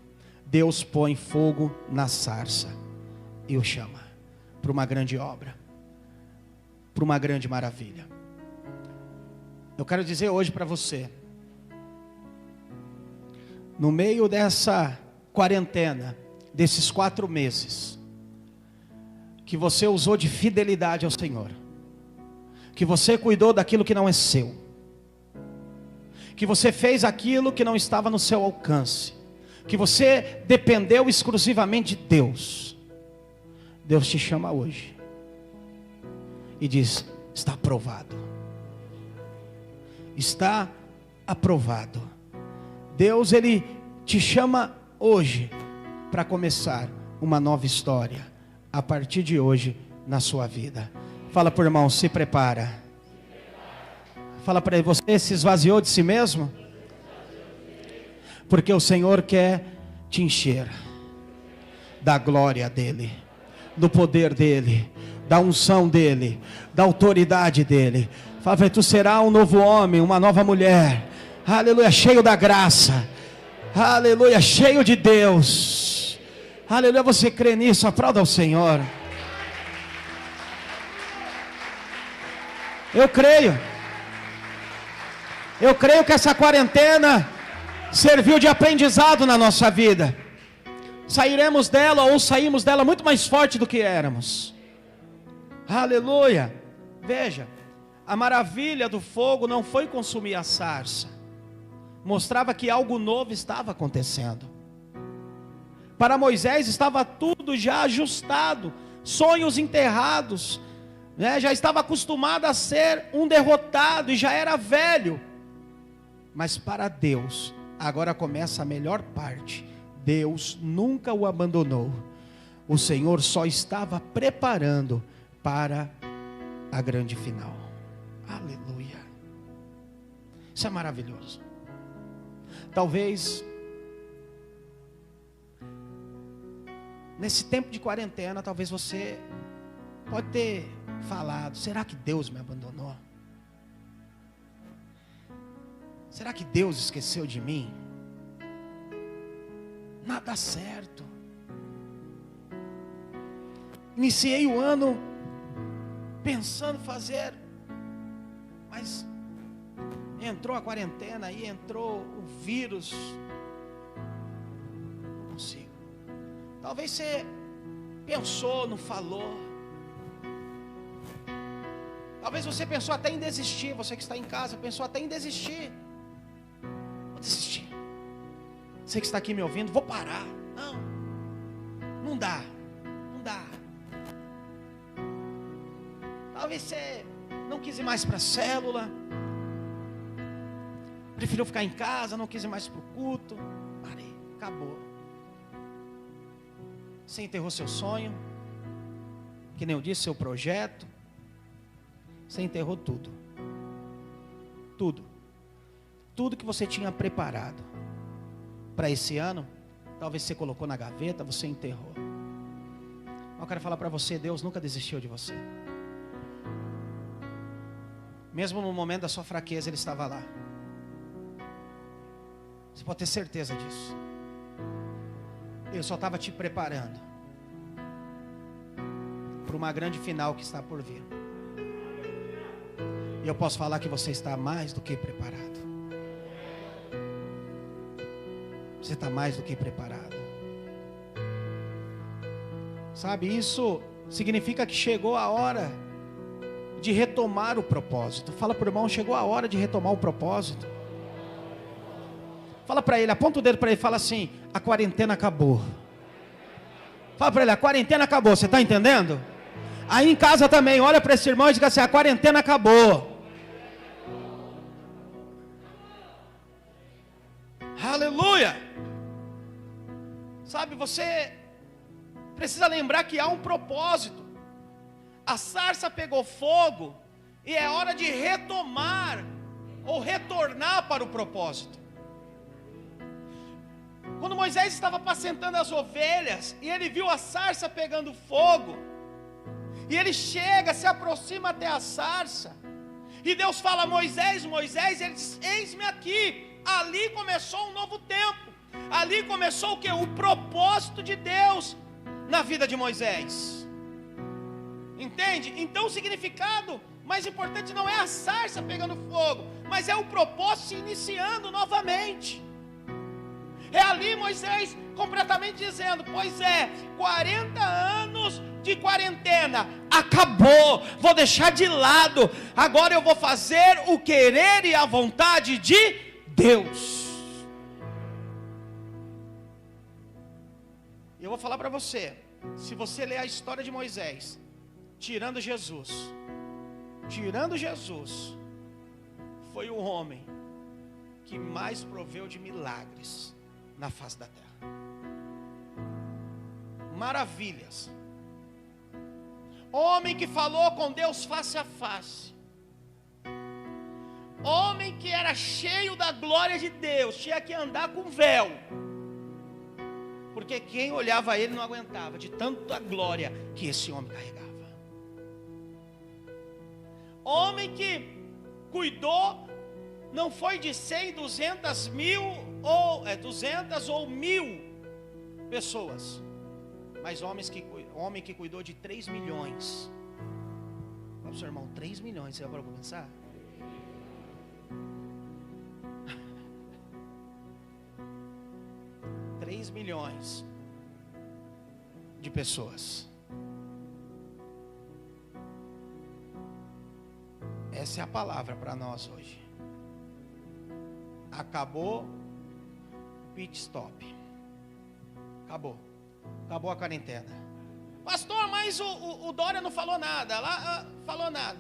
Deus põe fogo na sarça e o chama para uma grande obra, para uma grande maravilha. Eu quero dizer hoje para você, no meio dessa quarentena, desses 4 meses, que você usou de fidelidade ao Senhor, que você cuidou daquilo que não é seu, que você fez aquilo que não estava no seu alcance, que você dependeu exclusivamente de Deus. Deus te chama hoje e diz: está aprovado, está aprovado. Deus, Ele te chama hoje para começar uma nova história a partir de hoje na sua vida. Fala para o irmão, se prepara. Fala para ele, você se esvaziou de si mesmo? Porque o Senhor quer te encher da glória dEle, do poder dEle, da unção dEle, da autoridade dEle. Fala para ele, tu serás um novo homem, uma nova mulher, aleluia, cheio da graça, aleluia, cheio de Deus, aleluia. Você crê nisso? Aplauda ao Senhor. Eu creio que essa quarentena serviu de aprendizado na nossa vida. Sairemos dela ou saímos dela muito mais forte do que éramos. Aleluia. Veja, a maravilha do fogo não foi consumir a sarça, mostrava que algo novo estava acontecendo. Para Moisés estava tudo já ajustado, sonhos enterrados, né? Já estava acostumado a ser um derrotado e já era velho. Mas para Deus, agora começa a melhor parte. Deus nunca o abandonou. O Senhor só estava preparando para a grande final. Aleluia. Isso é maravilhoso. Talvez nesse tempo de quarentena, talvez você pode ter falado: será que Deus me abandonou? Será que Deus esqueceu de mim? Nada certo. Iniciei o ano pensando fazer, mas entrou a quarentena aí, entrou o vírus. Não consigo. Talvez você pensou, não falou. Talvez você pensou até em desistir. Você que está em casa pensou até em desistir. Vou desistir. Você que está aqui me ouvindo, vou parar. Não dá. Talvez você não quis ir mais para a célula, preferiu ficar em casa, não quis ir mais para o culto. Parei, acabou. Você enterrou seu sonho, que nem eu disse, seu projeto. Você enterrou tudo. Tudo que você tinha preparado para esse ano, talvez você colocou na gaveta, você enterrou. Eu quero falar para você, Deus nunca desistiu de você. Mesmo no momento da sua fraqueza, Ele estava lá. Você pode ter certeza disso. Ele só estava te preparando para uma grande final que está por vir. E eu posso falar que você está mais do que preparado. Você está mais do que preparado. Sabe, isso significa que chegou a hora de retomar o propósito. Fala para o irmão, chegou a hora de retomar o propósito. Fala para ele, aponta o dedo para ele e fala assim: a quarentena acabou. Fala para ele, a quarentena acabou, você está entendendo? Aí em casa também, olha para esse irmão e diga assim: a quarentena acabou. Aleluia. Sabe, você precisa lembrar que há um propósito. A sarça pegou fogo e é hora de retomar ou retornar para o propósito. Quando Moisés estava apacentando as ovelhas, e ele viu a sarça pegando fogo, e ele chega, se aproxima até a sarça, e Deus fala: Moisés, Moisés, ele diz: eis-me aqui. Ali começou um novo tempo, ali começou o que? O propósito de Deus na vida de Moisés, entende? Então o significado mais importante não é a sarça pegando fogo, mas é o propósito se iniciando novamente. É ali Moisés completamente dizendo: pois é, 40 anos de quarentena, acabou, vou deixar de lado, agora eu vou fazer o querer e a vontade de Deus. Eu vou falar para você, se você ler a história de Moisés, tirando Jesus, foi o homem que mais proveu de milagres na face da terra, maravilhas, homem que falou com Deus face a face, homem que era cheio da glória de Deus, tinha que andar com véu, porque quem olhava ele não aguentava de tanta glória que esse homem carregava. Homem que cuidou, não foi de 100, 200 mil, ou 200 ou 1000 pessoas, mas homem que cuidou de 3 milhões. Fala para o seu irmão: 3 milhões, você vai para pensar? milhões de pessoas. Essa é a palavra para nós hoje. Acabou o pit stop. Acabou a quarentena. Pastor, mas o Dória não falou nada. Lá falou nada.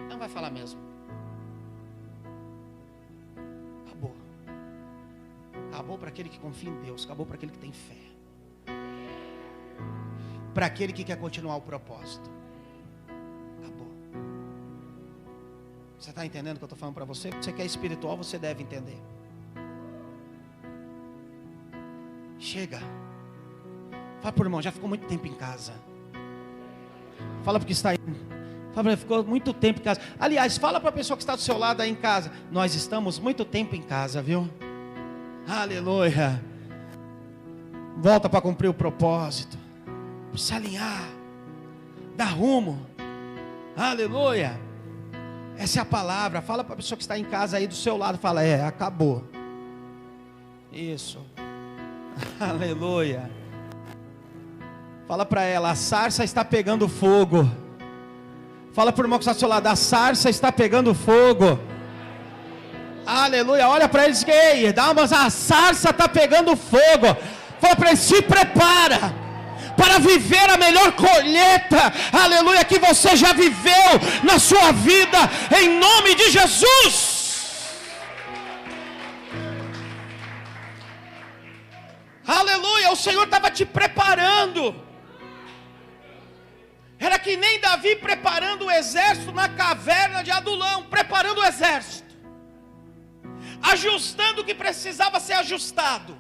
Não vai falar mesmo. Acabou para aquele que confia em Deus. Acabou para aquele que tem fé. Para aquele que quer continuar o propósito. Acabou. Você está entendendo o que eu estou falando para você? Você que é espiritual, você deve entender. Chega. Fala para o irmão: já ficou muito tempo em casa. Fala porque está aí. Fala, ficou muito tempo em casa. Aliás, fala para a pessoa que está do seu lado aí em casa: nós estamos muito tempo em casa, viu? Aleluia. Volta para cumprir o propósito, para se alinhar, dar rumo. Aleluia. Essa é a palavra. Fala para a pessoa que está em casa aí do seu lado. Fala: acabou. Isso. Aleluia. Fala para ela: a sarça está pegando fogo. Fala para o irmão que está do seu lado: a sarça está pegando fogo. Aleluia. Olha para eles: ei, mas a sarça está pegando fogo. Fala para eles: se prepara para viver a melhor colheita, aleluia, que você já viveu na sua vida, em nome de Jesus. Aleluia. O Senhor estava te preparando. Era que nem Davi preparando o exército na caverna de Adulão, preparando o exército, ajustando o que precisava ser ajustado.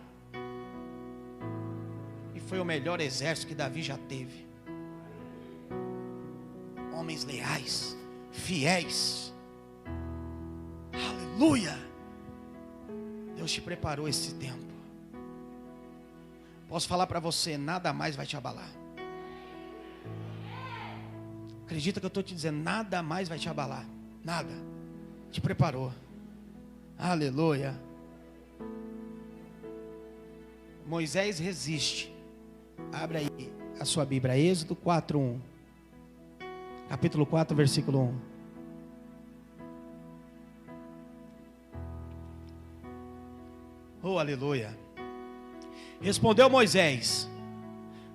E foi o melhor exército que Davi já teve. Homens leais, fiéis. Aleluia. Deus te preparou esse tempo. Posso falar para você: nada mais vai te abalar. Acredita que eu estou te dizendo? Nada mais vai te abalar. Nada. Te preparou. Aleluia. Moisés resiste. Abre aí a sua Bíblia, Êxodo 4:1. Capítulo 4, versículo 1. Oh, aleluia. Respondeu Moisés: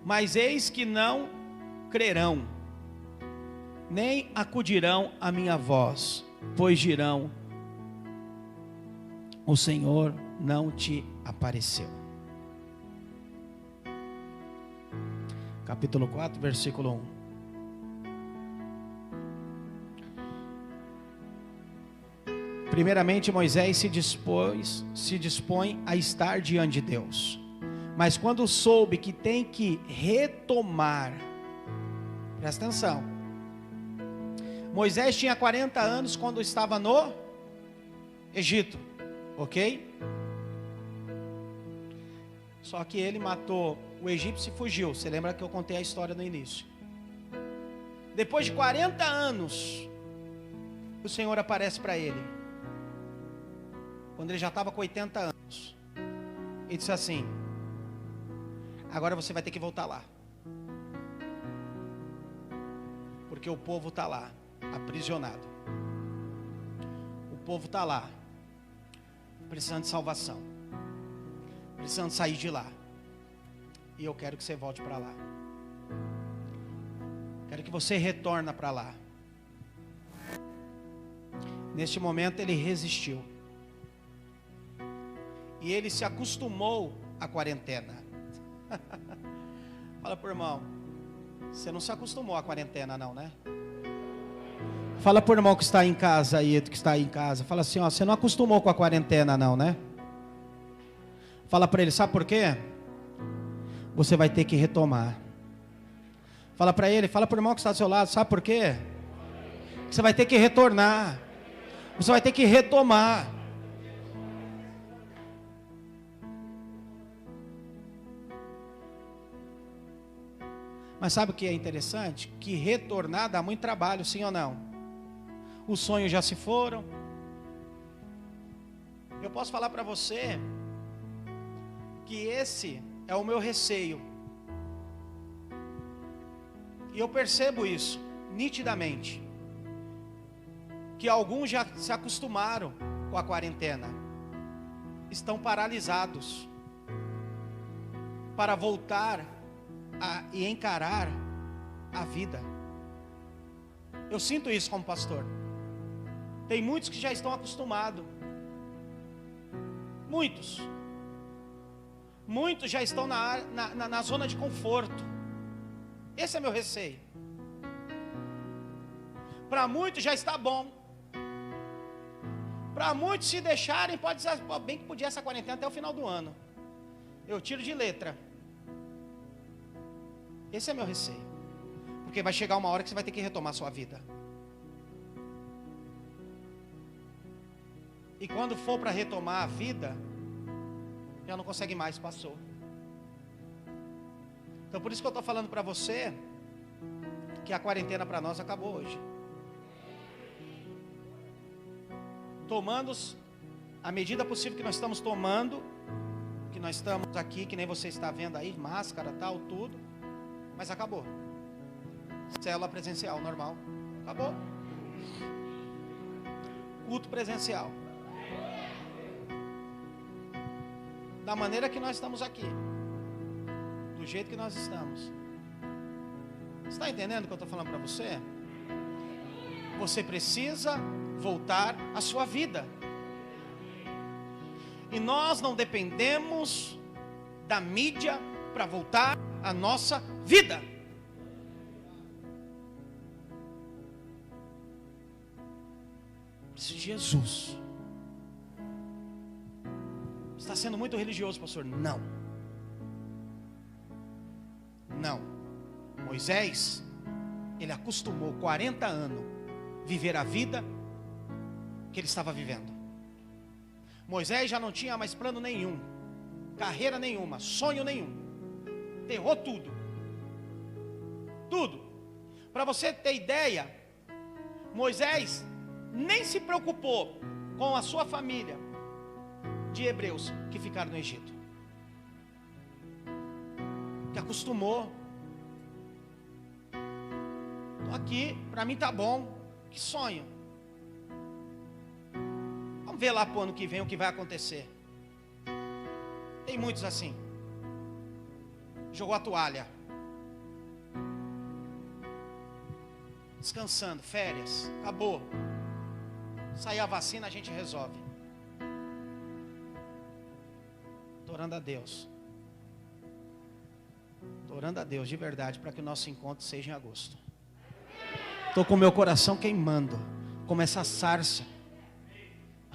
mas eis que não crerão, nem acudirão à minha voz, pois dirão: o Senhor não te apareceu. Capítulo 4, versículo 1. Primeiramente, Moisés se dispõe a estar diante de Deus. Mas quando soube que tem que retomar, presta atenção, Moisés tinha 40 anos quando estava no Egito, ok? Só que ele matou o egípcio e fugiu. Você lembra que eu contei a história no início? Depois de 40 anos, o Senhor aparece para ele, quando ele já estava com 80 anos, e disse assim: agora você vai ter que voltar lá, porque o povo está lá, aprisionado. O povo está lá, precisando de salvação, precisando sair de lá, e eu quero que você volte para lá. Quero que você retorne para lá. Neste momento ele resistiu, e ele se acostumou à quarentena. Fala por irmão, você não se acostumou à quarentena não, né? Fala por irmão que está em casa aí, que está aí em casa. Fala assim, ó, você não acostumou com a quarentena não, né? Fala para ele, sabe por quê? Você vai ter que retomar. Fala para ele, fala para o irmão que está do seu lado, sabe por quê? Você vai ter que retornar. Você vai ter que retomar. Mas sabe o que é interessante? Que retornar dá muito trabalho, sim ou não? Os sonhos já se foram. Eu posso falar para você que esse é o meu receio. E eu percebo isso nitidamente, que alguns já se acostumaram com a quarentena, estão paralisados para voltar e encarar a vida. Eu sinto isso como pastor. Tem muitos que já estão acostumados, muitos já estão na zona de conforto. Esse é meu receio. Para muitos já está bom. Para muitos, se deixarem, pode dizer, bem que podia essa quarentena até o final do ano. Eu tiro de letra. Esse é meu receio. Porque vai chegar uma hora que você vai ter que retomar a sua vida. E quando for para retomar a vida, já não consegue mais, passou. Então por isso que eu estou falando para você que a quarentena para nós acabou hoje. Tomando a medida possível que nós estamos tomando, que nós estamos aqui, que nem você está vendo aí, máscara, tal, tudo, mas acabou. Célula presencial, normal, acabou. Culto presencial, da maneira que nós estamos aqui, do jeito que nós estamos. Você está entendendo o que eu estou falando para você? Você precisa voltar à sua vida. E nós não dependemos da mídia para voltar à nossa vida. Jesus. Está sendo muito religioso, pastor. Não. Moisés, ele acostumou 40 anos viver a vida que ele estava vivendo. Moisés já não tinha mais plano nenhum, carreira nenhuma, sonho nenhum. Errou tudo. Tudo. Para você ter ideia, Moisés nem se preocupou com a sua família de hebreus que ficaram no Egito. Que acostumou. Estou aqui, para mim tá bom. Que sonho. Vamos ver lá para o ano que vem o que vai acontecer. Tem muitos assim. Jogou a toalha. Descansando, férias, acabou. Sair a vacina, a gente resolve. Estou orando a Deus. Estou orando a Deus de verdade para que o nosso encontro seja em agosto. Estou com o meu coração queimando, como essa sarça.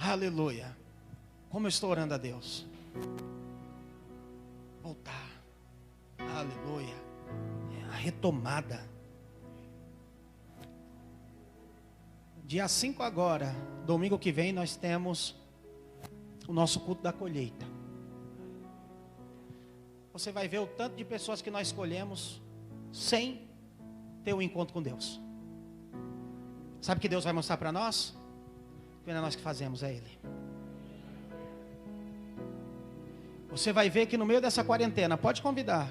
Aleluia. Como eu estou orando a Deus. Voltar. Aleluia. A retomada. Dia 5 agora, domingo que vem, nós temos o nosso culto da colheita. Você vai ver o tanto de pessoas que nós escolhemos sem ter um encontro com Deus. Sabe o que Deus vai mostrar para nós? Que não é nós que fazemos, é Ele. Você vai ver que no meio dessa quarentena, pode convidar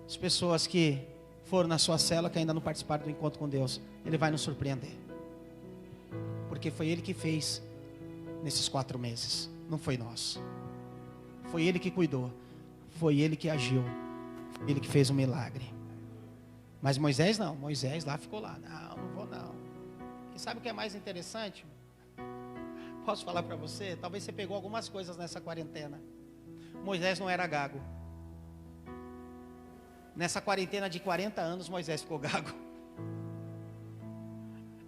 as pessoas que foram na sua célula, que ainda não participaram do encontro com Deus. Ele vai nos surpreender. Porque foi Ele que fez nesses 4 meses. Não foi nós. Foi Ele que cuidou. Foi Ele que agiu. Foi Ele que fez um milagre. Mas Moisés não. Moisés lá ficou lá. Não vou não. E sabe o que é mais interessante? Posso falar para você? Talvez você pegou algumas coisas nessa quarentena. Moisés não era gago. Nessa quarentena de 40 anos, Moisés ficou gago.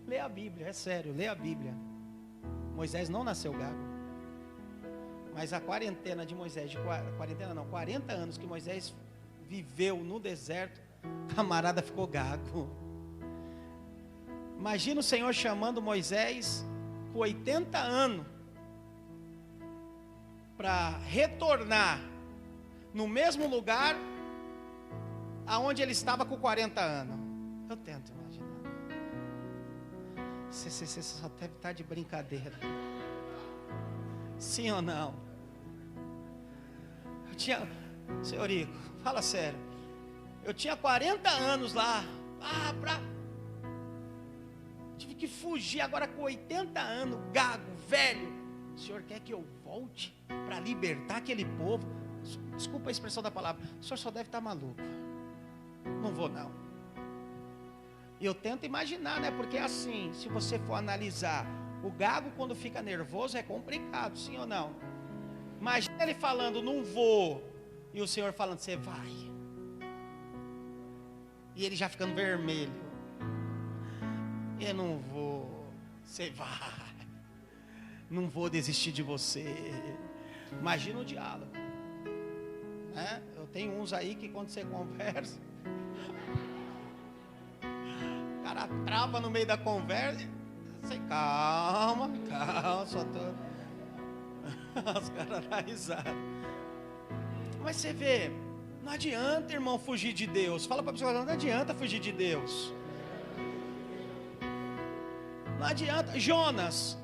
Lê a Bíblia, é sério, lê a Bíblia. Moisés não nasceu gago. Mas a quarentena de Moisés, 40 anos que Moisés viveu no deserto, camarada ficou gago. Imagina o Senhor chamando Moisés com 80 anos para retornar no mesmo lugar aonde ele estava com 40 anos. Eu tento imaginar. Você só deve estar de brincadeira. Sim ou não? Senhor Rico, fala sério. Eu tinha 40 anos lá. Tive que fugir agora com 80 anos, gago, velho. O Senhor quer que eu volte para libertar aquele povo? Desculpa a expressão da palavra. O Senhor só deve estar maluco. Não vou não. E eu tento imaginar, né? Porque assim, se você for analisar, o gago quando fica nervoso é complicado, sim ou não? Imagina ele falando, não vou. E o Senhor falando, você vai. E ele já ficando vermelho. Eu não vou. Você vai. Não vou desistir de você. Imagina o diálogo, né? Eu tenho uns aí que quando você conversa, o cara trava no meio da conversa. Você calma, só tô. Os caras dão risada. Mas você vê, não adianta, irmão, fugir de Deus. Fala para a pessoa, não adianta fugir de Deus. Não adianta. Jonas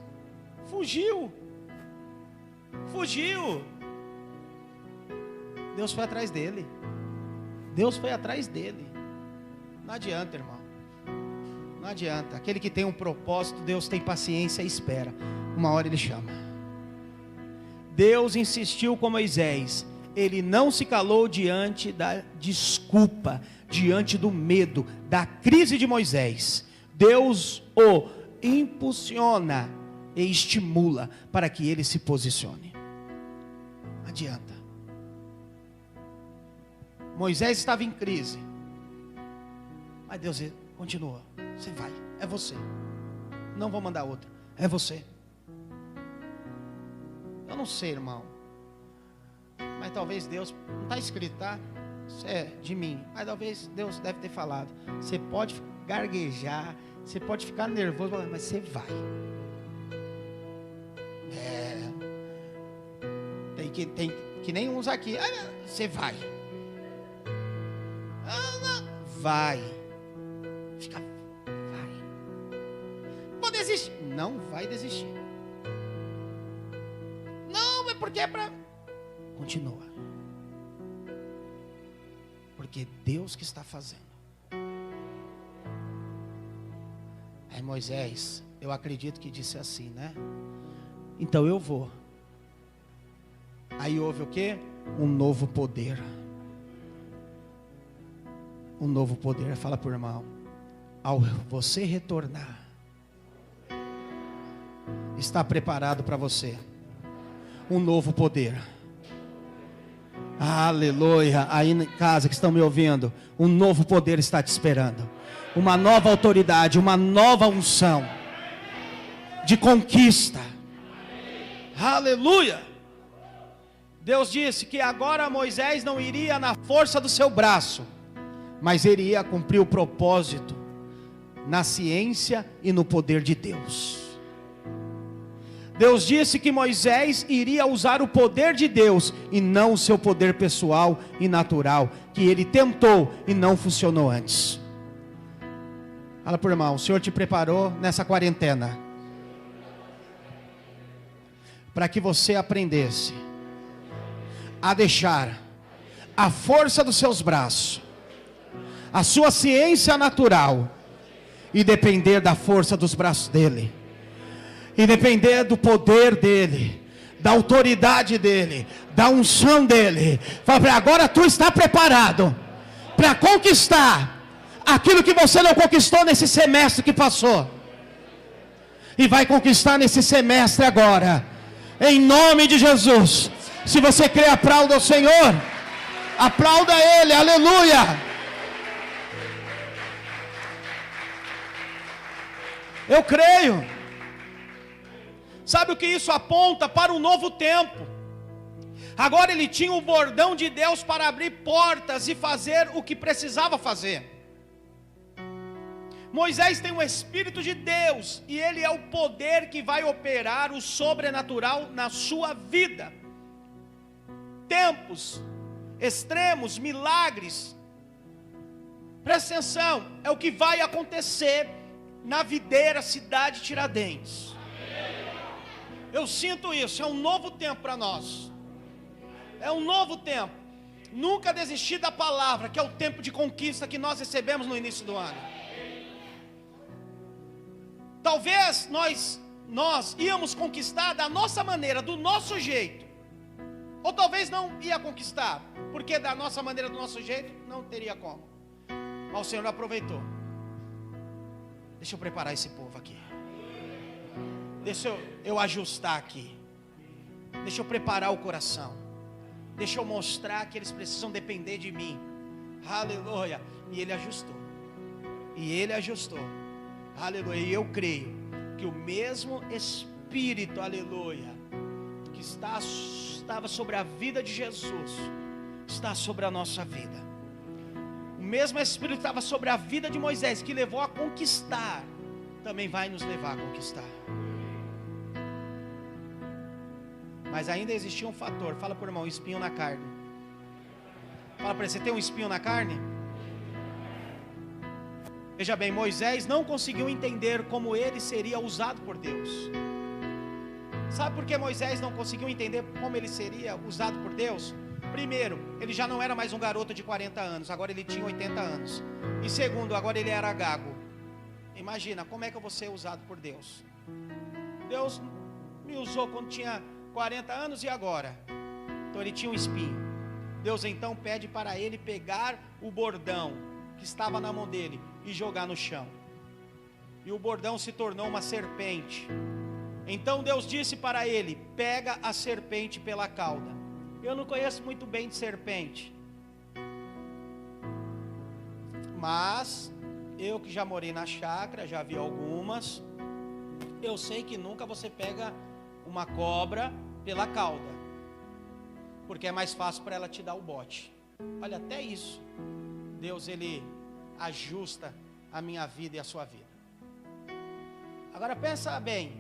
fugiu. Deus foi atrás dele. Não adianta, irmão. Não adianta. Aquele que tem um propósito, Deus tem paciência e espera. Uma hora Ele chama. Deus insistiu com Moisés. Ele não se calou diante da desculpa, diante do medo, da crise de Moisés. Deus o impulsiona e estimula para que ele se posicione. Não adianta. Moisés estava em crise, mas Deus continua. Você vai, é você. Não vou mandar outro, é você. Eu não sei, irmão, mas talvez Deus, não está escrito, tá? Isso é de mim, mas talvez Deus deve ter falado. Você pode gaguejar, você pode ficar nervoso, mas você vai. Tem que nem uns aqui. Você vai. Vai. Vai. Vou desistir. Não vai desistir. Não, é porque é para. Continua. Porque Deus que está fazendo. Aí Moisés, eu acredito que disse assim, né? Então eu vou. Aí houve o quê? Um novo poder. Um novo poder. Fala para o irmão. Ao você retornar, está preparado para você um novo poder. Aleluia. Aí em casa que estão me ouvindo, um novo poder está te esperando. Uma nova autoridade, uma nova unção de conquista. Aleluia. Deus disse que agora Moisés não iria na força do seu braço, mas ele ia cumprir o propósito na ciência e no poder de Deus. Deus disse que Moisés iria usar o poder de Deus e não o seu poder pessoal e natural, que ele tentou e não funcionou antes. Fala por irmão, o Senhor te preparou nessa quarentena para que você aprendesse a deixar a força dos seus braços, a sua ciência natural, e depender da força dos braços dele, e depender do poder dele, da autoridade dele, da unção dele. Fala, agora tu está preparado para conquistar aquilo que você não conquistou nesse semestre que passou, e vai conquistar nesse semestre agora, em nome de Jesus. Se você crê, aplauda o Senhor, aplauda Ele, aleluia. Eu creio. Sabe o que isso aponta? Para um novo tempo. Agora ele tinha o bordão de Deus para abrir portas e fazer o que precisava fazer. Moisés tem o Espírito de Deus, e ele é o poder que vai operar o sobrenatural na sua vida. Tempos extremos, milagres, presta atenção, é o que vai acontecer na videira cidade Tiradentes. Eu sinto isso, é um novo tempo para nós. É um novo tempo. Nunca desistir da palavra, que é o tempo de conquista que nós recebemos no início do ano. Talvez nós íamos conquistar da nossa maneira, do nosso jeito. Ou talvez não ia conquistar, porque da nossa maneira, do nosso jeito, não teria como. Mas o Senhor aproveitou. Deixa eu preparar esse povo aqui. Deixa eu ajustar aqui. Deixa eu preparar o coração. Deixa eu mostrar que eles precisam depender de mim. Aleluia. E ele ajustou. E ele ajustou. Aleluia. E eu creio que o mesmo Espírito, aleluia, que estava sobre a vida de Jesus, está sobre a nossa vida. O mesmo Espírito que estava sobre a vida de Moisés, que levou a conquistar, também vai nos levar a conquistar. Mas ainda existia um fator. Fala por irmão, espinho na carne. Fala para ele, você tem um espinho na carne? Veja bem, Moisés não conseguiu entender como ele seria usado por Deus. Sabe por que Moisés não conseguiu entender como ele seria usado por Deus? Primeiro, ele já não era mais um garoto de 40 anos, agora ele tinha 80 anos. E segundo, agora ele era gago. Imagina, como é que eu vou ser usado por Deus? Deus me usou quando tinha 40 anos e agora? Então ele tinha um espinho. Deus então pede para ele pegar o bordão que estava na mão dele e jogar no chão. E o bordão se tornou uma serpente. Então Deus disse para ele: pega a serpente pela cauda. Eu não conheço muito bem de serpente, mas eu que já morei na chácara, já vi algumas. Eu sei que nunca você pega uma cobra pela cauda, porque é mais fácil para ela te dar o bote. Olha, até isso Deus, ele ajusta a minha vida e a sua vida. Agora pensa bem,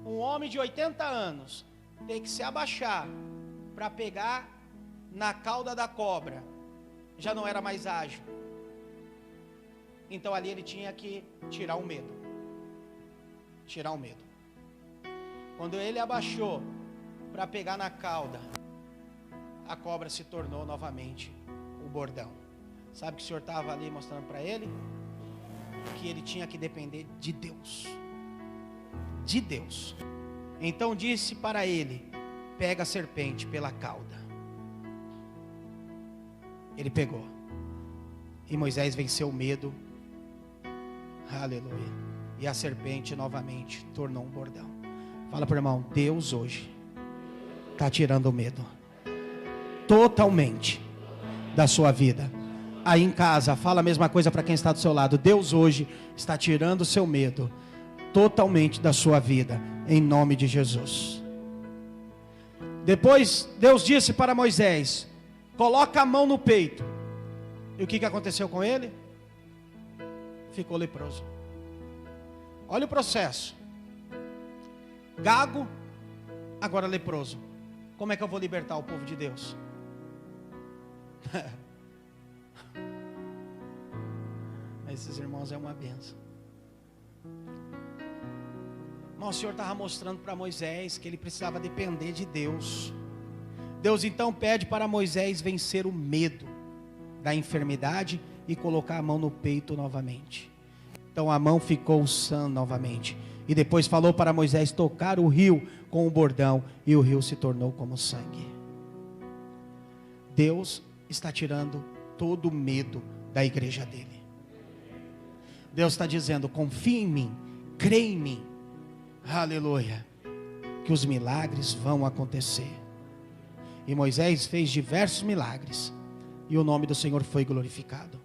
um homem de 80 anos tem que se abaixar para pegar na cauda da cobra, já não era mais ágil. Então ali ele tinha que tirar o medo. Tirar o medo. Quando ele abaixou para pegar na cauda, a cobra se tornou novamente o bordão. Sabe o que o Senhor estava ali mostrando para ele? Que ele tinha que depender de Deus. De Deus. Então disse para ele: pega a serpente pela cauda. Ele pegou. E Moisés venceu o medo. Aleluia. E a serpente novamente tornou um bordão. Fala para o irmão: Deus hoje está tirando o medo totalmente da sua vida. Aí em casa, fala a mesma coisa para quem está do seu lado. Deus hoje está tirando o seu medo totalmente da sua vida, em nome de Jesus. Depois Deus disse para Moisés: coloca a mão no peito. E o que aconteceu com ele? Ficou leproso. Olha o processo. Gago, agora leproso. Como é que eu vou libertar o povo de Deus? Esses irmãos é uma benção. Mas o Senhor estava mostrando para Moisés que ele precisava depender de Deus. Deus então pede para Moisés vencer o medo da enfermidade e colocar a mão no peito novamente. Então a mão ficou sã novamente. E depois falou para Moisés tocar o rio com o bordão, e o rio se tornou como sangue. Deus está tirando todo o medo da igreja dele. Deus está dizendo: confia em mim, crê em mim, aleluia, que os milagres vão acontecer. E Moisés fez diversos milagres, e o nome do Senhor foi glorificado.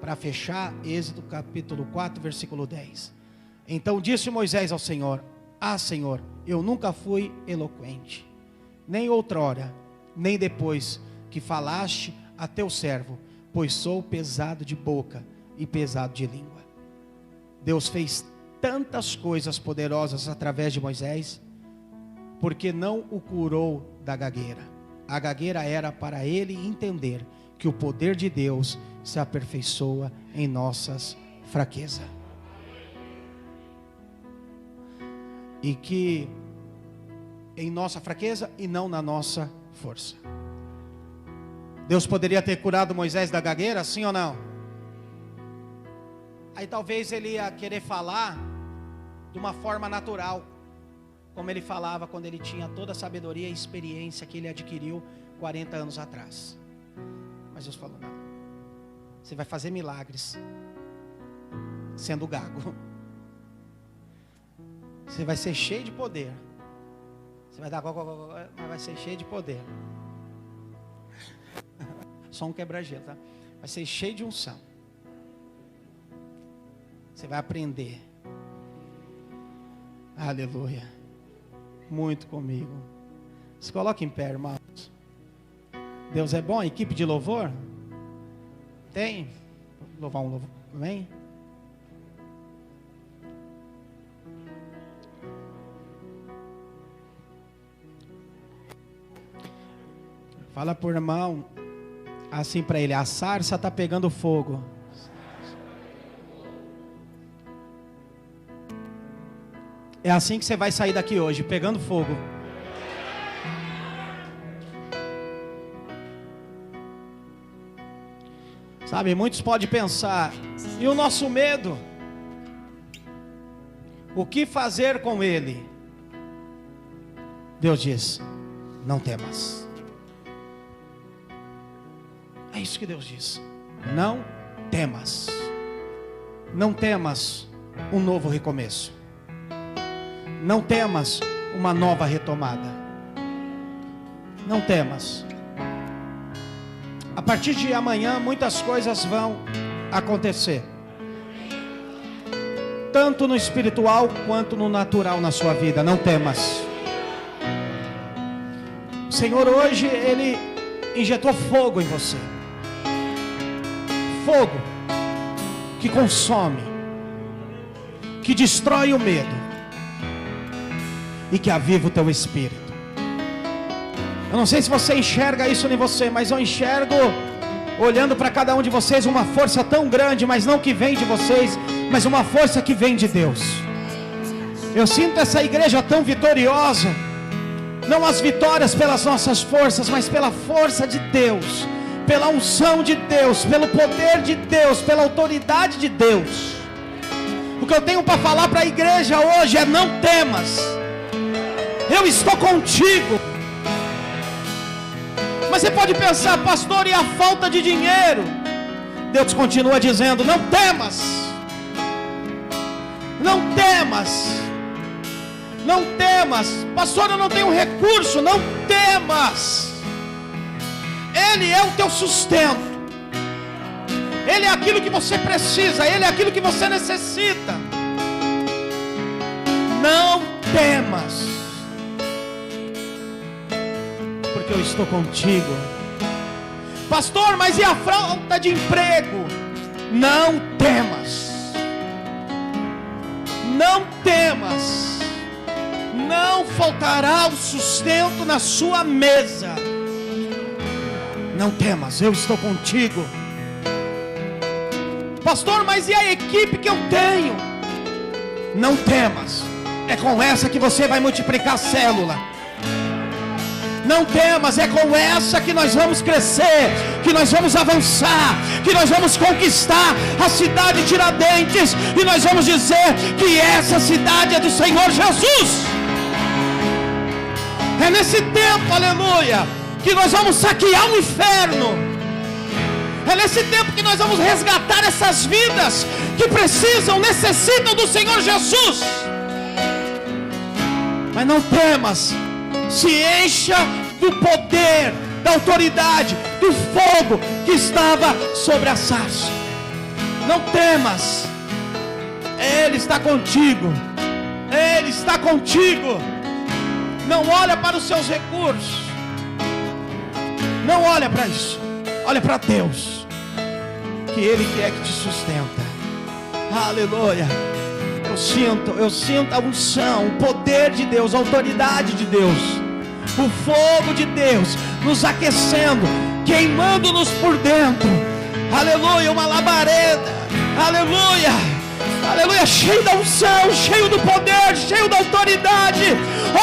Para fechar, Êxodo capítulo 4, versículo 10. Então disse Moisés ao Senhor: ah, Senhor, eu nunca fui eloquente, nem outrora, nem depois que falaste a teu servo, pois sou pesado de boca e pesado de língua. Deus fez tantas coisas poderosas através de Moisés, porque não o curou da gagueira. A gagueira era para ele entender que o poder de Deus se aperfeiçoa em nossas fraquezas. E que em nossa fraqueza e não na nossa força. Deus poderia ter curado Moisés da gagueira, sim ou não? Aí talvez ele ia querer falar de uma forma natural, como ele falava quando ele tinha toda a sabedoria e experiência que ele adquiriu 40 anos atrás. Mas Deus falou: não, você vai fazer milagres sendo gago. Você vai ser cheio de poder. Você vai dar, mas vai ser cheio de poder. Só um quebra-gelo, tá? Vai ser cheio de unção. Você vai aprender. Aleluia. Muito comigo. Se coloque em pé, irmãos. Deus é bom. Equipe de louvor? Tem? Louvar um louvor. Amém? Fala por irmão assim para ele: a sarça está pegando fogo. É assim que você vai sair daqui hoje, pegando fogo. Sabe, muitos podem pensar: e o nosso medo? O que fazer com ele? Deus diz: não temas. É isso que Deus diz: não temas. Não temas um novo recomeço. Não temas uma nova retomada. Não temas. A partir de amanhã muitas coisas vão acontecer, tanto no espiritual quanto no natural na sua vida. Não temas. O Senhor hoje, Ele injetou fogo em você. Fogo que consome, que destrói o medo e que aviva o teu espírito. Eu não sei se você enxerga isso em você, mas eu enxergo, olhando para cada um de vocês, uma força tão grande, mas não que vem de vocês, mas uma força que vem de Deus. Eu sinto essa igreja tão vitoriosa, não as vitórias pelas nossas forças, mas pela força de Deus, pela unção de Deus, pelo poder de Deus, pela autoridade de Deus. O que eu tenho para falar para a igreja hoje é: não temas, eu estou contigo. Mas você pode pensar: pastor, e a falta de dinheiro? Deus continua dizendo: não temas. Não temas. Não temas. Pastor, eu não tenho recurso. Não temas. Ele é o teu sustento. Ele é aquilo que você precisa. Ele é aquilo que você necessita. Não temas. porque eu estou contigo. Pastor, mas e a falta de emprego? Não temas. Não temas. Não faltará o sustento na sua mesa. Não temas, eu estou contigo. Pastor, mas e a equipe que eu tenho? Não temas, é com essa que você vai multiplicar a célula. Não temas, é com essa que nós vamos crescer, que nós vamos avançar, que nós vamos conquistar a cidade de Tiradentes, e nós vamos dizer que essa cidade é do Senhor Jesus. É nesse tempo, aleluia, que nós vamos saquear o inferno. É nesse tempo que nós vamos resgatar essas vidas que precisam, necessitam do Senhor Jesus. Mas não temas, se encha do poder, da autoridade, do fogo que estava sobre a sarça. Não temas, Ele está contigo. Ele está contigo. Não olha para os seus recursos. Não olha para isso. Olha para Deus, que Ele que é que te sustenta. Aleluia. Eu sinto a unção, o poder de Deus, a autoridade de Deus, o fogo de Deus nos aquecendo, queimando-nos por dentro. Aleluia, uma labareda. Aleluia, aleluia, cheio da unção, cheio do poder, cheio da autoridade.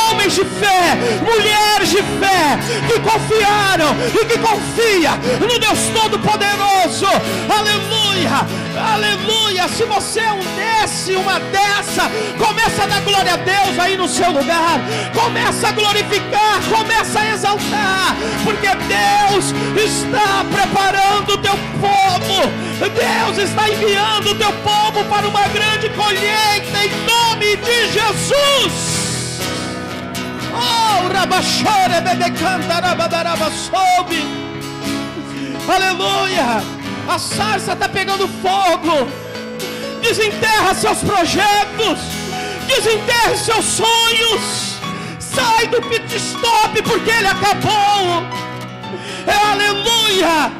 Homens de fé, mulheres de fé, que confiaram e que confia no Deus Todo-Poderoso. Aleluia, aleluia. Se você é um desse, uma dessa, começa a dar glória a Deus aí no seu lugar. Começa a glorificar, começa a exaltar, porque Deus está preparando o teu povo. Deus está enviando o teu povo para uma grande colheita em nome de Jesus. Oh, Rabachore, Bedecanta, Rabadaraba, soube. Aleluia. A sarça está pegando fogo. Desenterra seus projetos, desenterre seus sonhos. Sai do pit stop, porque ele acabou. Aleluia.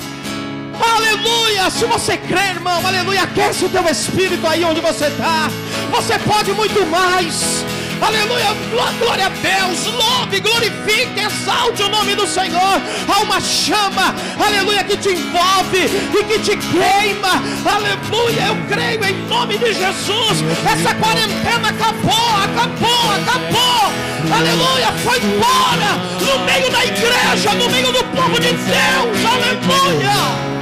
Aleluia. Se você crê, irmão, aleluia, aquece o teu espírito aí onde você está. Você pode muito mais. Aleluia, glória a Deus. Louve, glorifique, exalte o nome do Senhor. Há uma chama, aleluia, que te envolve e que te queima. Aleluia, eu creio em nome de Jesus. Essa quarentena acabou. Aleluia, foi embora no meio da igreja, no meio do povo de Deus. Aleluia.